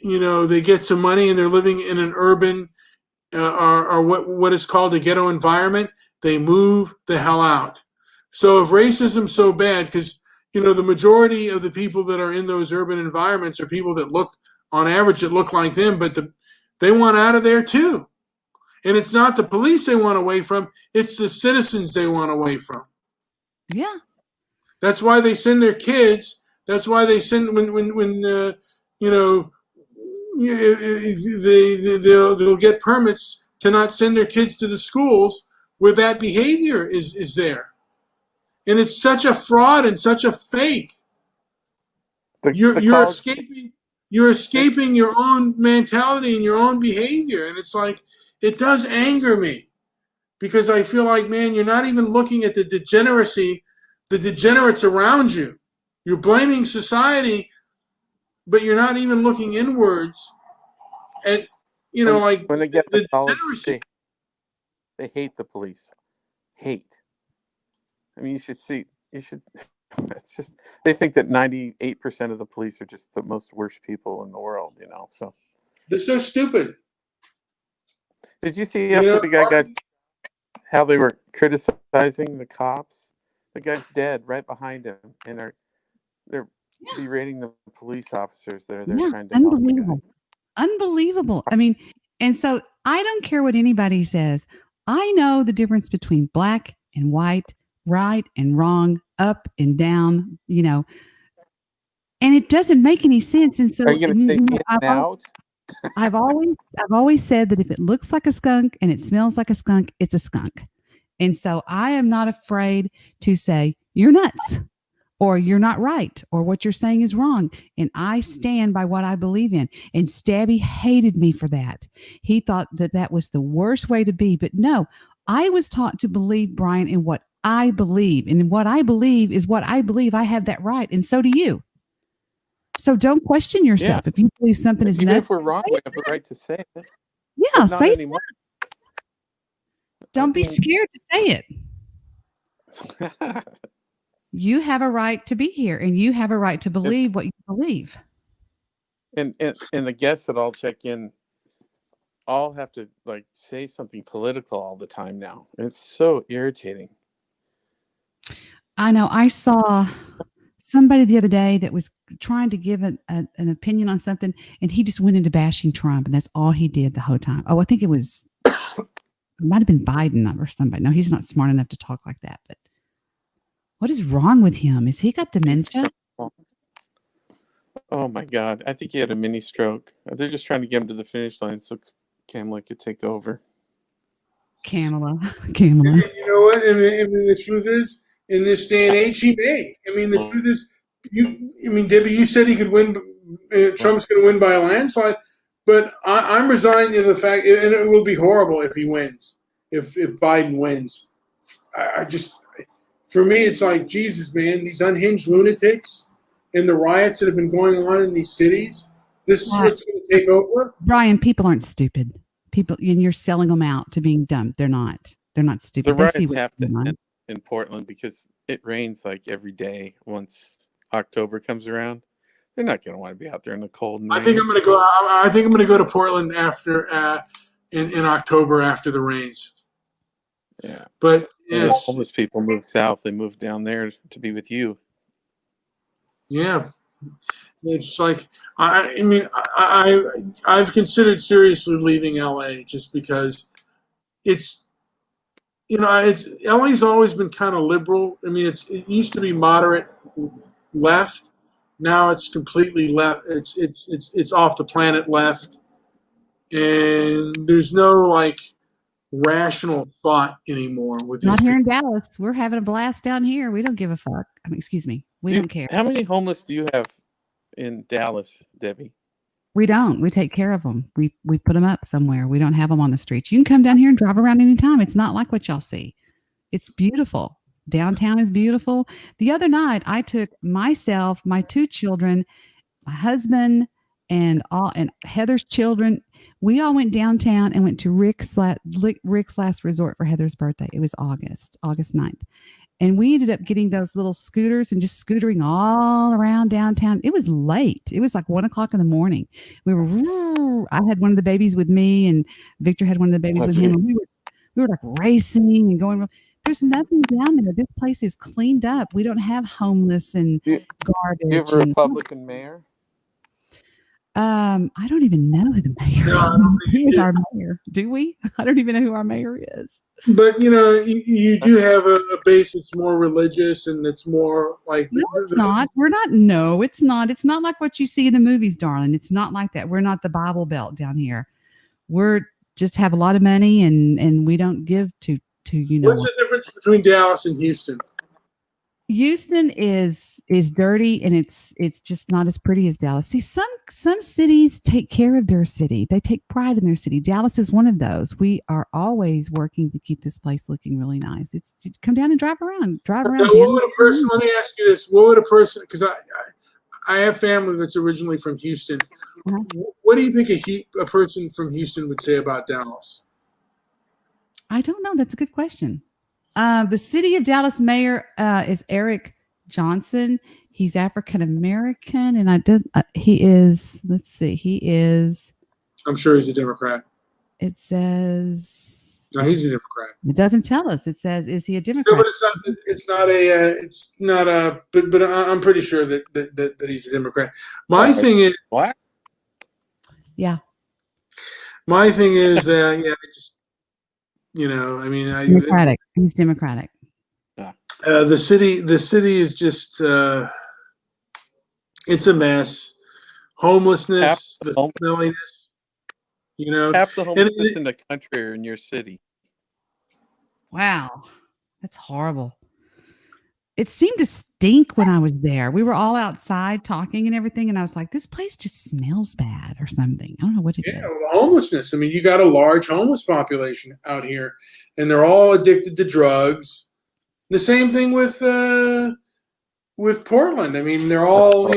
they get some money and they're living in an urban or what is called a ghetto environment, they move the hell out. So if racism's so bad, because the majority of the people that are in those urban environments are people that look like them, but they want out of there too. And it's not the police they want away from, it's the citizens they want away from. Yeah. That's why they send their kids. That's why they send they'll get permits to not send their kids to the schools where that behavior is there. And it's such a fraud and such a fake. You're escaping your own mentality and your own behavior. And it's like, it does anger me, because I feel like, man, you're not even looking at the degenerates around you. You're blaming society, but you're not even looking inwards at, when they get the college, degeneracy. They hate the police. Hate. I mean, it's just, they think that 98% of the police are just the most worst people in the world, so. They're so stupid. Did you see after the guy got, how they were criticizing the cops? The guy's dead right behind him, and they're berating the police officers that are there trying to help the guy. Unbelievable. I mean, and so I don't care what anybody says. I know the difference between black and white, right and wrong, up and down, and it doesn't make any sense. And so are you going to say in and out? I've always said that if it looks like a skunk and it smells like a skunk, it's a skunk. And so I am not afraid to say you're nuts, or you're not right, or what you're saying is wrong. And I stand by what I believe in. And Stabby hated me for that. He thought that was the worst way to be. But no, I was taught to believe, Brian, in what I believe. And what I believe is what I believe. I have that right. And so do you. So don't question yourself. If you believe something is Even nuts, if we're wrong, we have the right to say it. Yeah, say it. Don't be scared to say it. You have a right to be here, and you have a right to believe what you believe. And the guests that all check in all have to say something political all the time now. It's so irritating. I know. I saw somebody the other day that was trying to give an opinion on something, and he just went into bashing Trump, and that's all he did the whole time. Oh, I think it might have been Biden or somebody. No, he's not smart enough to talk like that. But what is wrong with him? Has he got dementia? Oh my God. I think he had a mini stroke. They're just trying to get him to the finish line so Kamala could take over. Kamala. You know what? And the truth is, in this day and age, he may. I mean, the truth is, Debbie, you said he could win. Trump's going to win by a landslide. But I'm resigned to the fact, and it will be horrible if he wins, if Biden wins. For me, it's like, Jesus, man, these unhinged lunatics and the riots that have been going on in these cities, this is what's going to take over? Brian, people aren't stupid. People, and you're selling them out to being dumb. They're not. They're not stupid. The riots have to end in Portland because it rains every day once October comes around. They're not going to want to be out there in the cold. I think I'm going to go. I think I'm going to go to Portland after in October after the rains. Yeah, but yeah, homeless people move south. They move down there to be with you. Yeah, it's like I mean I've considered seriously leaving LA just because it's LA's always been kind of liberal. I mean it used to be moderate left. Now it's completely left. It's off the planet left, and there's no like rational thought anymore with Not these here people. in Dallas. We're having a blast down here. We don't give a fuck. I mean, excuse me. We don't care. How many homeless do you have in Dallas, Debbie? We don't. We take care of them. We put them up somewhere. We don't have them on the streets. You can come down here and drive around anytime. It's not like what y'all see. It's beautiful. Downtown is beautiful. The other night, I took myself, my 2 children, my husband, and Heather's children. We all went downtown and went to Rick's last resort for Heather's birthday. It was August 9th. And we ended up getting those little scooters and just scootering all around downtown. It was late. It was like 1:00 in the morning. I had one of the babies with me, and Victor had one of the babies with him. And we were like racing and going. There's nothing down there. This place is cleaned up. We don't have homeless and garbage. Do you have a Republican mayor? I don't even know who the mayor is. Who is our mayor? Do we? I don't even know who our mayor is. But you do have a base that's more religious and it's more like no, it's not. We're not. No, it's not. It's not like what you see in the movies, darling. It's not like that. We're not the Bible Belt down here. We're just have a lot of money and we don't give to What's the difference between Dallas and Houston? Houston is dirty and it's just not as pretty as Dallas. See, some cities take care of their city. They take pride in their city. Dallas is one of those. We are always working to keep this place looking really nice. It's come down and drive around. Now, what would a person? Let me ask you this: what would a person? Because I have family that's originally from Houston. What do you think a person from Houston would say about Dallas? I don't know. That's a good question. The city of Dallas mayor is Eric Johnson. He's African American, and he is. Let's see. He is. I'm sure he's a Democrat. It says. No, he's a Democrat. It doesn't tell us. It says, is he a Democrat? No, but it's not a. But I'm pretty sure that he's a Democrat. My thing is what? Yeah. My thing is, I mean, Democratic. He's Democratic. The city is just it's a mess. Homelessness, the smelliness. Half the homelessness in the country are in your city. Wow, that's horrible. It seemed to stink when I was there. We were all outside talking and everything, and I was like, "This place just smells bad or something." I don't know what it is. Homelessness. I mean, you got a large homeless population out here, and they're all addicted to drugs. The same thing with Portland. I mean, they're all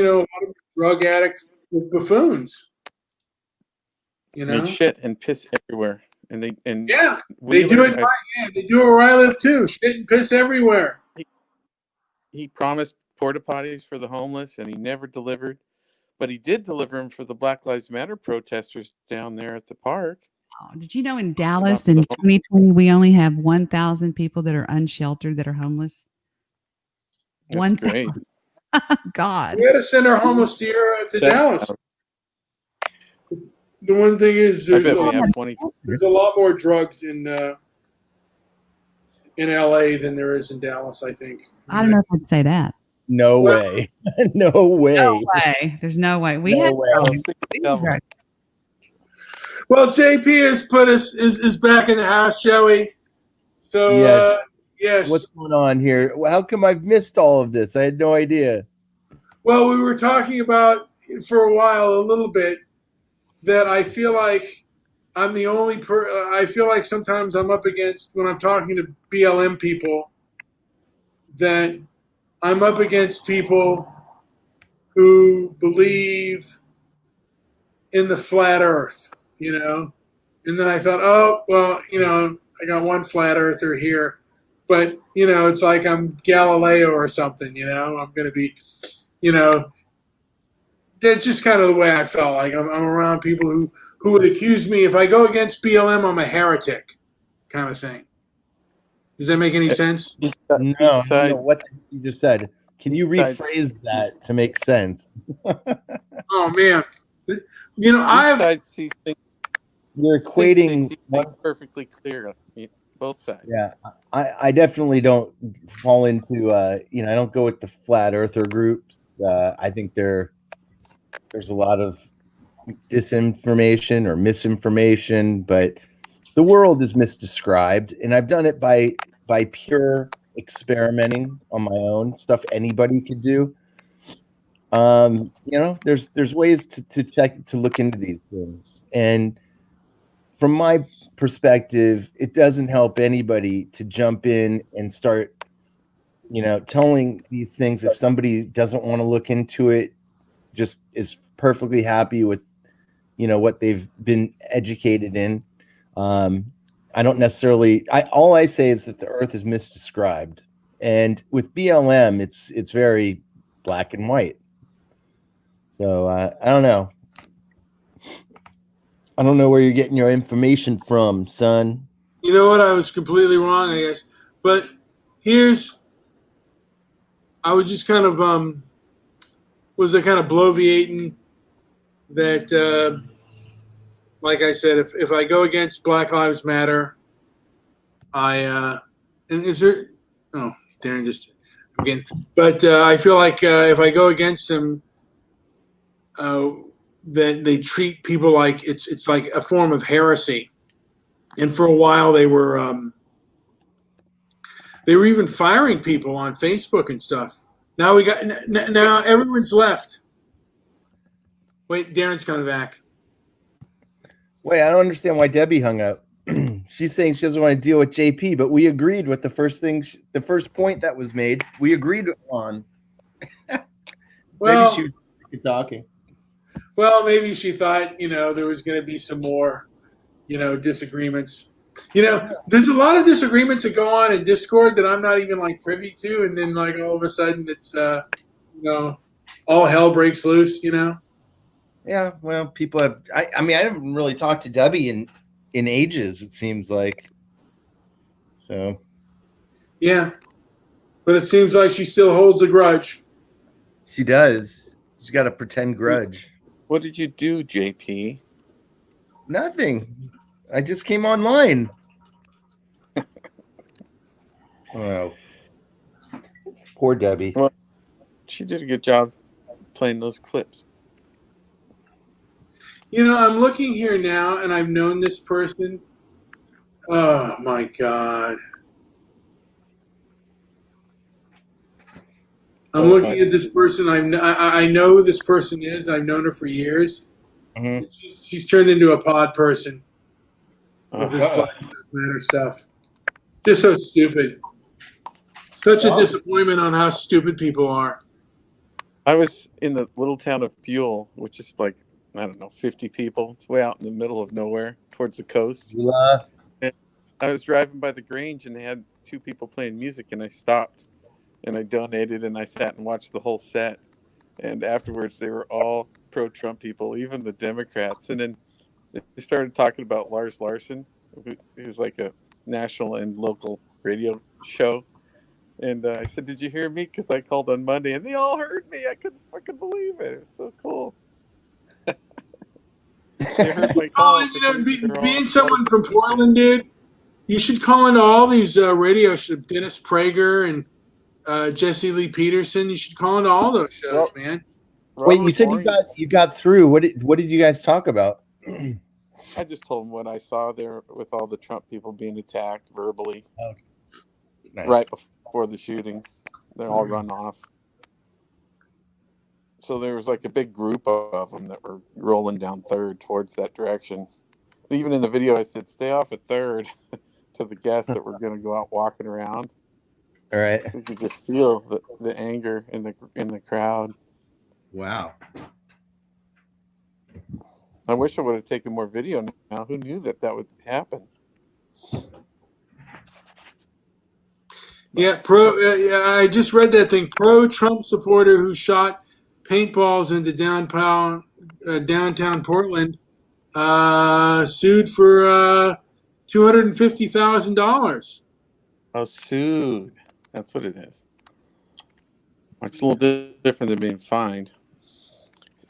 drug addicts, buffoons. And shit and piss everywhere, and they do it. They do it where I live too. Shit and piss everywhere. He promised porta potties for the homeless, and he never delivered. But he did deliver them for the Black Lives Matter protesters down there at the park. Oh, did you know in Dallas in 2020 we only have 1,000 people that are unsheltered that are homeless? That's great. God. We got to send our homeless to Dallas. The one thing is, there's a lot more drugs in LA than there is in Dallas, I think. I don't know if I'd say that. No way. No way. No way. There's no way. Well, JP is back in the house, Joey. So yes. What's going on here? How come I've missed all of this? I had no idea. Well, we were talking about for a while, a little bit, that I feel like I'm the only I feel like sometimes I'm up against, when I'm talking to BLM people, that I'm up against people who believe in the flat earth, And then I thought, oh, well, I got one flat earther here. But, it's like I'm Galileo or something, I'm going to be, that's just kind of the way I felt. Like I'm around people who would accuse me if I go against BLM, I'm a heretic, kind of thing. Does that make any sense? No, I don't know what you just said. Can you rephrase that to make sense? Oh man, you know you're equating perfectly clear. Both sides. Yeah, I definitely don't fall into I don't go with the flat earther groups. I think there's a lot of disinformation or misinformation, but the world is misdescribed, and I've done it by pure experimenting on my own, stuff anybody could do. There's ways to check, to look into these things, and from my perspective, it doesn't help anybody to jump in and start telling these things. If somebody doesn't want to look into it, just is perfectly happy with what they've been educated in. I don't necessarily, all I say is that the earth is misdescribed, and with BLM it's very black and white. So I don't know where you're getting your information from, son. You know what? I was completely wrong, I guess. But I was just kind of was kind of bloviating that, like I said, if I go against Black Lives Matter, and is there? Oh, Darren just again. But I feel like if I go against them, that they treat people like it's like a form of heresy. And for a while, they were even firing people on Facebook and stuff. Now now everyone's left. Wait, Darren's coming back. Wait, I don't understand why Debbie hung up. She's saying she doesn't want to deal with JP, but we agreed with the first point that was made. We agreed on. Well, maybe she was talking. Well, maybe she thought, there was going to be some more, disagreements. There's a lot of disagreements that go on in Discord that I'm not even privy to, and then all of a sudden it's all hell breaks loose. Yeah, well, people have. I haven't really talked to Debbie in ages. It seems like. So. Yeah, but it seems like she still holds a grudge. She does. She's got a pretend grudge. What did you do, JP? Nothing. I just came online. Oh, poor Debbie. Well, she did a good job playing those clips. I'm looking here now, and I've known this person. Oh my God! I'm looking at this person. I know who this person is. I've known her for years. Mm-hmm. She's turned into a pod person. With this Black Lives Matter stuff. Just so stupid. Such a disappointment on how stupid people are. I was in the little town of Buell, which is 50 people. It's way out in the middle of nowhere towards the coast. And I was driving by the Grange, and they had two people playing music, and I stopped and I donated, and I sat and watched the whole set. And afterwards, they were all pro-Trump people, even the Democrats. And then they started talking about Lars Larson, who's like a national and local radio show. And I said, "Did you hear me?" Because I called on Monday, and they all heard me. I couldn't fucking believe it. It's so cool. They heard my call. Being someone from Portland, dude, you should call into all these radio shows. Dennis Prager and Jesse Lee Peterson. You should call into all those shows, man. Wait, you said you got through. What did you guys talk about? I just told them what I saw there with all the Trump people being attacked verbally. Oh, nice. Right before the shooting. They're all run off. So there was a big group of them that were rolling down 3rd towards that direction. Even in the video, I said, "Stay off at 3rd" to the guests that were going to go out walking around. All right. You could just feel the anger in the crowd. Wow. I wish I would have taken more video now. Who knew that would happen? Yeah, I just read that thing. Pro-Trump supporter who shot paintballs into downtown Portland, sued for $250,000. Oh, sued. That's what it is. It's a little different than being fined.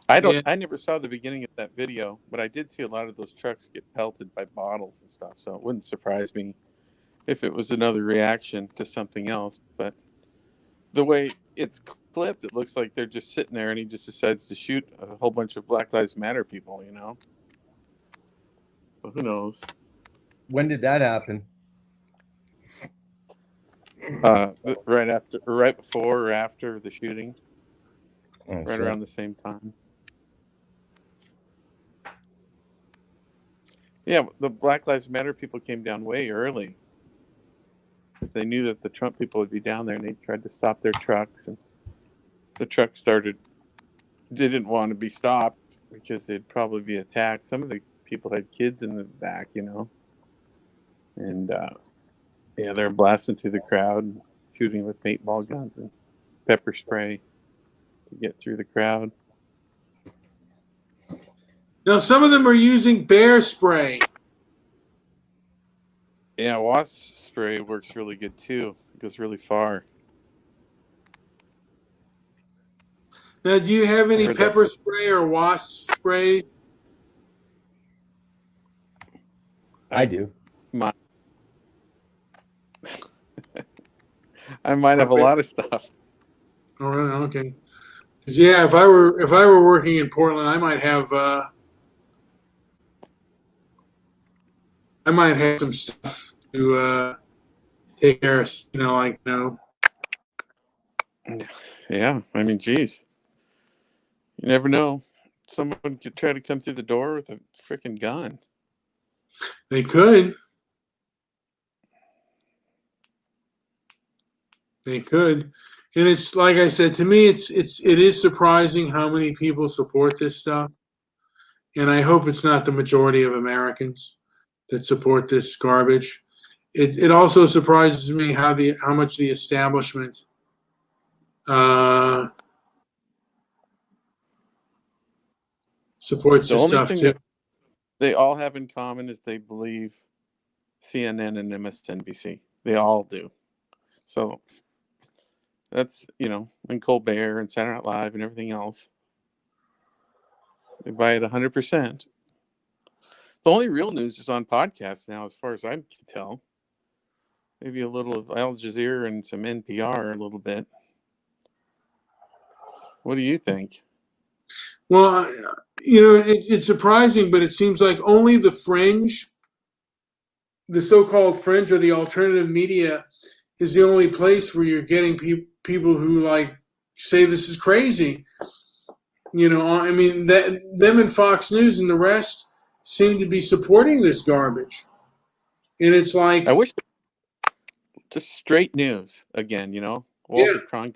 I never saw the beginning of that video, but I did see a lot of those trucks get pelted by bottles and stuff. So it wouldn't surprise me if it was another reaction to something else. But the way it's clipped, it looks like they're just sitting there, and he just decides to shoot a whole bunch of Black Lives Matter people. So who knows? When did that happen? Right before or after the shooting, around the same time. Yeah, the Black Lives Matter people came down way early because they knew that the Trump people would be down there, and they tried to stop their trucks, and the trucks didn't want to be stopped because they'd probably be attacked. Some of the people had kids in the back, and they're blasting through the crowd and shooting with paintball guns and pepper spray to get through the crowd. Now, some of them are using bear spray. Yeah, wasp spray works really good too. It goes really far. Now, do you have any pepper spray or wasp spray? I do. I might have a lot of stuff. Oh, really? Okay. 'Cause, yeah, if I were working in Portland, I might have some stuff to take care of. Yeah, I mean, geez, you never know. Someone could try to come through the door with a freaking gun. They could. They could. And it's like I said, to me, it is surprising how many people support this stuff. And I hope it's not the majority of Americans that support this garbage. It also surprises me how much the establishment supports this stuff too. That they all have in common is they believe CNN and MSNBC. They all do. So that's, and Colbert and Saturday Night Live and everything else. They buy it 100%. The only real news is on podcasts now, as far as I can tell. Maybe a little of Al Jazeera and some NPR a little bit. What do you think? Well, it's surprising, but it seems like only the fringe, the so-called fringe or the alternative media, is the only place where you're getting people who say this is crazy. I mean, them and Fox News and the rest seem to be supporting this garbage. And it's like, I wish just straight news again, Walter Cronkite.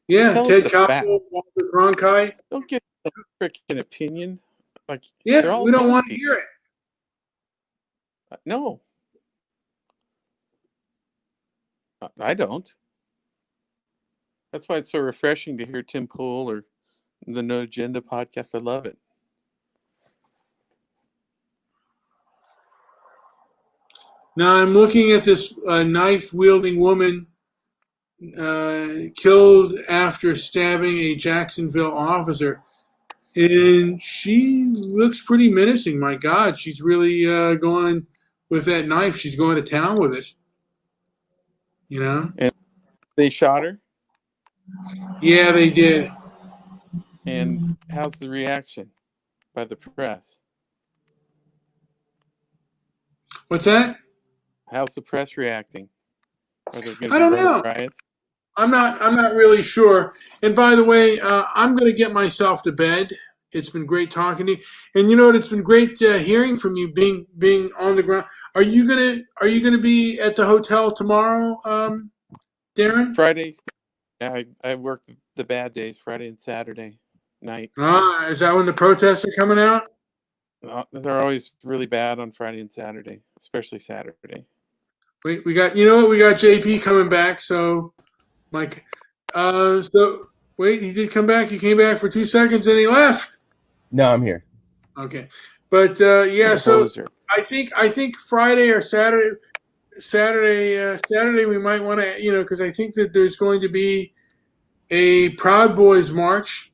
Yeah, Ted Koppel, Walter Cronkite. Don't give a freaking opinion. We don't want to hear it. No. I don't. That's why it's so refreshing to hear Tim Pool or the No Agenda podcast. I love it. Now I'm looking at this knife-wielding woman killed after stabbing a Jacksonville officer. And she looks pretty menacing. My God, she's really going with that knife. She's going to town with it. And they shot her? Yeah, they did. And how's the reaction by the press? What's that? How's the press reacting? Are there going I don't know. riots? I'm not really sure. And by the way, I'm going to get myself to bed. It's been great talking to you. And you know what? It's been great hearing from you, being on the ground. Are you gonna be at the hotel tomorrow, Darren? Fridays. Yeah, I work the bad days, Friday and Saturday night. Is that when the protests are coming out? They're always really bad on Friday and Saturday, especially Saturday. We got JP coming back, so Mike. So Wait, he did come back. He came back for 2 seconds and he left. No, I'm here. Okay, but yeah. So I think Friday or Saturday we might want to, because I think that there's going to be a Proud Boys march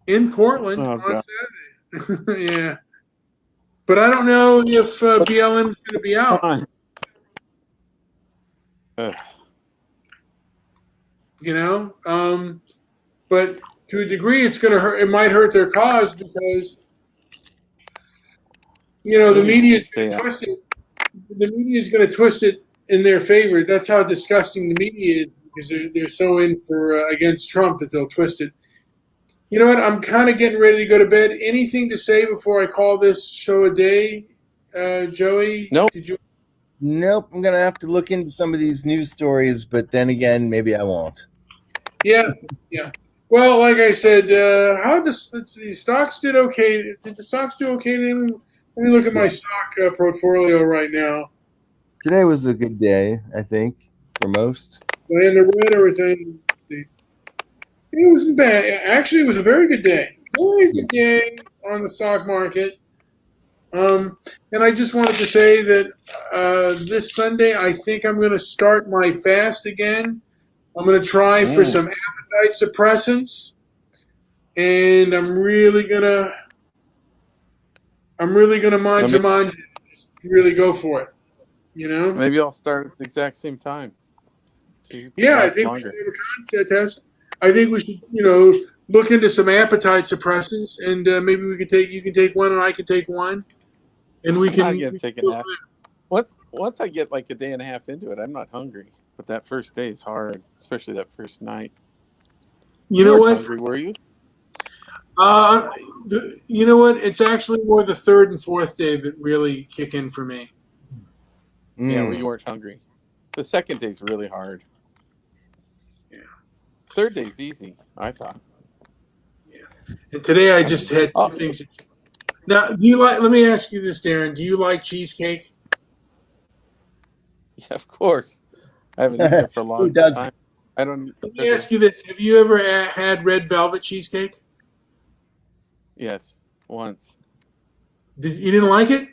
in Portland on Saturday. Yeah, but I don't know if BLM is going to be out. But to a degree, it's going to hurt. It might hurt their cause because the media is going to twist it. The media is going to twist it in their favor. That's how disgusting the media is, because they're so in for against Trump that they'll twist it. You know what? I'm kind of getting ready to go to bed. Anything to say before I call this show a day, Joey? Nope. Nope. I'm gonna have to look into some of these news stories, but then again, maybe I won't. Yeah. Well, like I said, how the stocks did okay. Did the stocks do okay? Let me look at my stock portfolio right now. Today was a good day, I think, for most. And the red everything. It wasn't bad. Actually, it was a very good day. Very good day on the stock market. And I just wanted to say that this Sunday, I think I'm going to start my fast again. I'm going to try for some appetite suppressants, and I'm really gonna manja, just really go for it. Maybe I'll start at the exact same time. Yeah, I think we should have a contest. I think we should, look into some appetite suppressants, and maybe you can take one, and I can take one, and we can. I'm not gonna take a nap. Once I get like a day and a half into it, I'm not hungry. But that first day is hard, especially that first night. You know what? Hungry, were you? You know what? It's actually more the third and fourth day that really kick in for me. Yeah, well, you weren't hungry. The second day's really hard. Yeah. Third day's easy, I thought. Yeah. And today I just had two things. Now, let me ask you this, Darren. Do you like cheesecake? Yeah, of course. I haven't eaten it for a long time. I don't. Let me ask you this: have you ever had red velvet cheesecake? Yes, once. You didn't like it?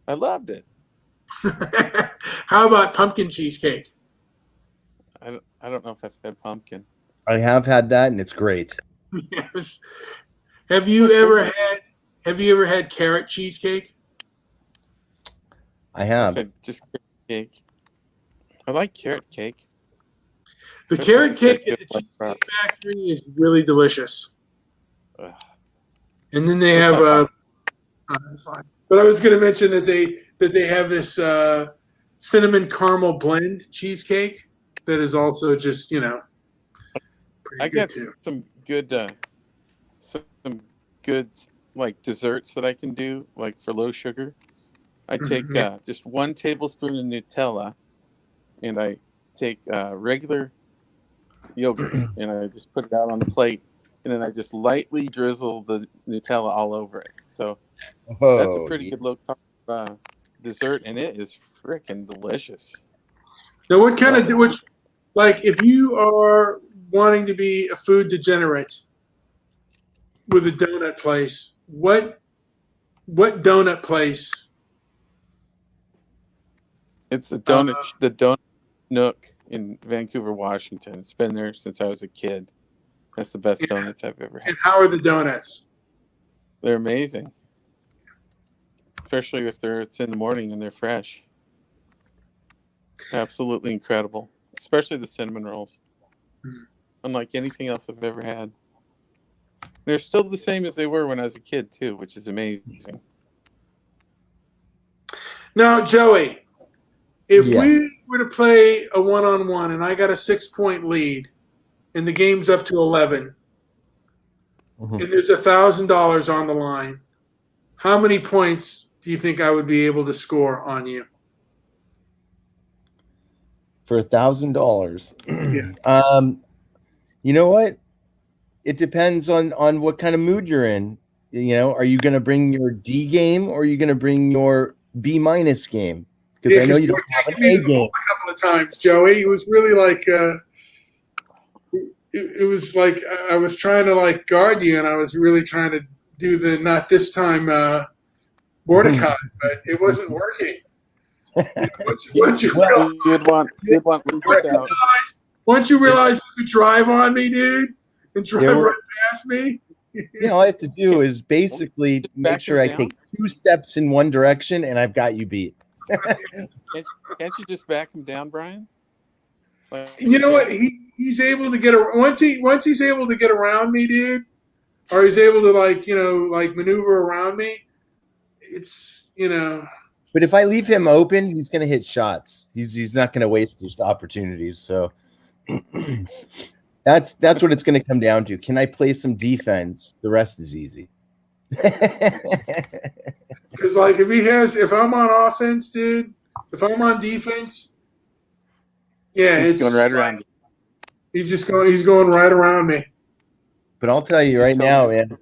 I loved it. How about pumpkin cheesecake? I don't know if I've had pumpkin. I have had that, and it's great. Yes. Have you ever had carrot cheesecake? I have. Just carrot cake. I like carrot cake. The carrot cake at the Cheesecake Factory is really delicious. And then they have but I was going to mention that they have this cinnamon caramel blend cheesecake that is also just I got some good like desserts that I can do, like for low sugar. I take just 1 tablespoon of Nutella, and I take regular yogurt, and I just put it out on the plate, and then I just lightly drizzle the Nutella all over it. So that's a pretty good low carb dessert, and it is freaking delicious. Now, what kind of if you are wanting to be a food degenerate with a donut place, what donut place? It's the Donut Nook in Vancouver, Washington. It's been there since I was a kid. That's the best donuts I've ever had. And how are the donuts? They're amazing, especially if it's in the morning and they're fresh. Absolutely incredible, especially the cinnamon rolls. Unlike anything else I've ever had. They're still the same as they were when I was a kid too, which is amazing. Now, Joey, if we were to play a one-on-one and I got a 6-point lead and the game's up to 11 and there's $1,000 on the line, how many points do you think I would be able to score on you? For $1,000. Yeah. You know what? It depends on what kind of mood you're in. Are you going to bring your D game or are you going to bring your B- game? Because I know you don't have an A game. A couple of times, Joey. It was really like it it was like I was trying to like guard you, and I was really trying to do the not this time Mordecai, but it wasn't working. Once you realize you could drive on me, dude, and drive right past me. All I have to do is basically make sure I take 2 steps in one direction, and I've got you beat. Can't you just back him down, Brian? You know what? He's able to get once he's able to get around me, dude, or he's able to like maneuver around me. It's But if I leave him open, he's going to hit shots. He's not going to waste his opportunities. So that's what it's going to come down to. Can I play some defense? The rest is easy. Because like if I'm on offense, dude, if I'm on defense, yeah, he's going right around. He's going right around me. But I'll tell you right now, man,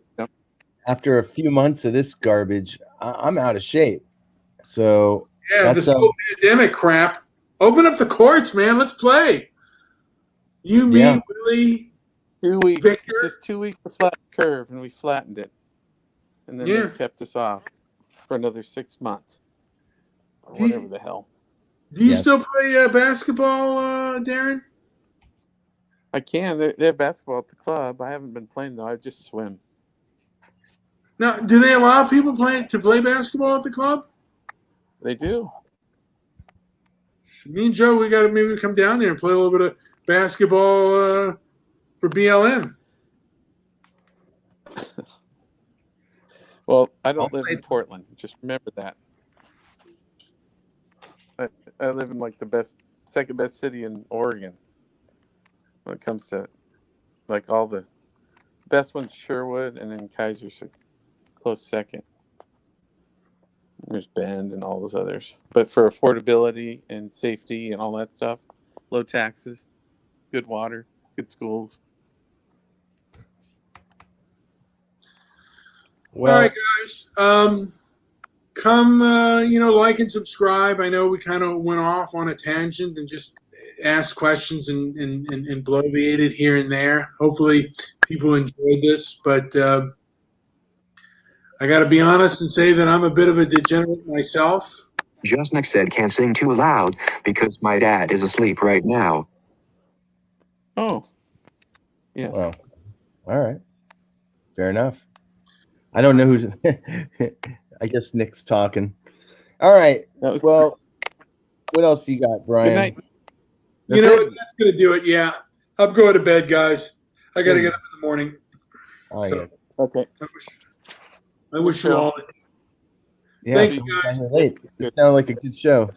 after a few months of this garbage, I'm out of shape. So yeah, this whole pandemic crap. Open up the courts, man. Let's play. You, me, Willie, 2 weeks, Victor. just 2 weeks to flatten the curve, and we flattened it, and then they kept us off for another 6 months, or whatever the hell. Do you still play basketball, Darren? I can. They have basketball at the club. I haven't been playing though. I just swim. Now, do they allow people to play basketball at the club? They do. Me and Joe, we got to maybe come down there and play a little bit of basketball for BLM. Well, I don't live in Portland. Just remember that. I live in like the second best city in Oregon. When it comes to like all the best ones, Sherwood, and then Kaiser's a close second. There's Bend and all those others. But for affordability and safety and all that stuff, low taxes, good water, good schools. Well, all right, guys. Come, like and subscribe. I know we kind of went off on a tangent and just asked questions and bloviated here and there. Hopefully people enjoyed this, but I got to be honest and say that I'm a bit of a degenerate myself. Justnik said can't sing too loud because my dad is asleep right now. Oh. Yes. Well, all right. Fair enough. I don't know who. I guess Nick's talking. All right. Well, what else you got, Brian? Good night. That's going to do it. Yeah. I'm going to bed, guys. I got to get up in the morning. Oh, yeah. Okay. I wish you all. Yeah, thank you, guys. Late. It sounded like a good show.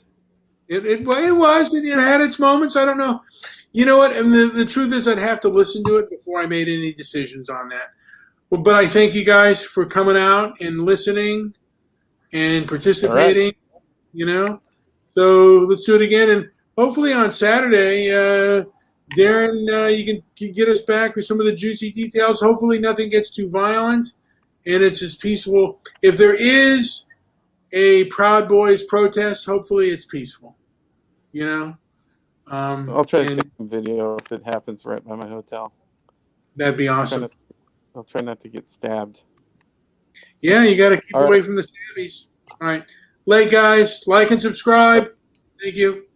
It was. It had its moments. I don't know. You know what? And the truth is I'd have to listen to it before I made any decisions on that. But I thank you guys for coming out and listening and participating, So let's do it again. And hopefully on Saturday, Darren, you can get us back with some of the juicy details. Hopefully nothing gets too violent and it's just peaceful. If there is a Proud Boys protest, hopefully it's peaceful, I'll try to take some video if it happens right by my hotel. That'd be awesome. I'll try not to get stabbed. Yeah, you got to keep away from the stabbies. All right. Late, guys. Like and subscribe. Thank you.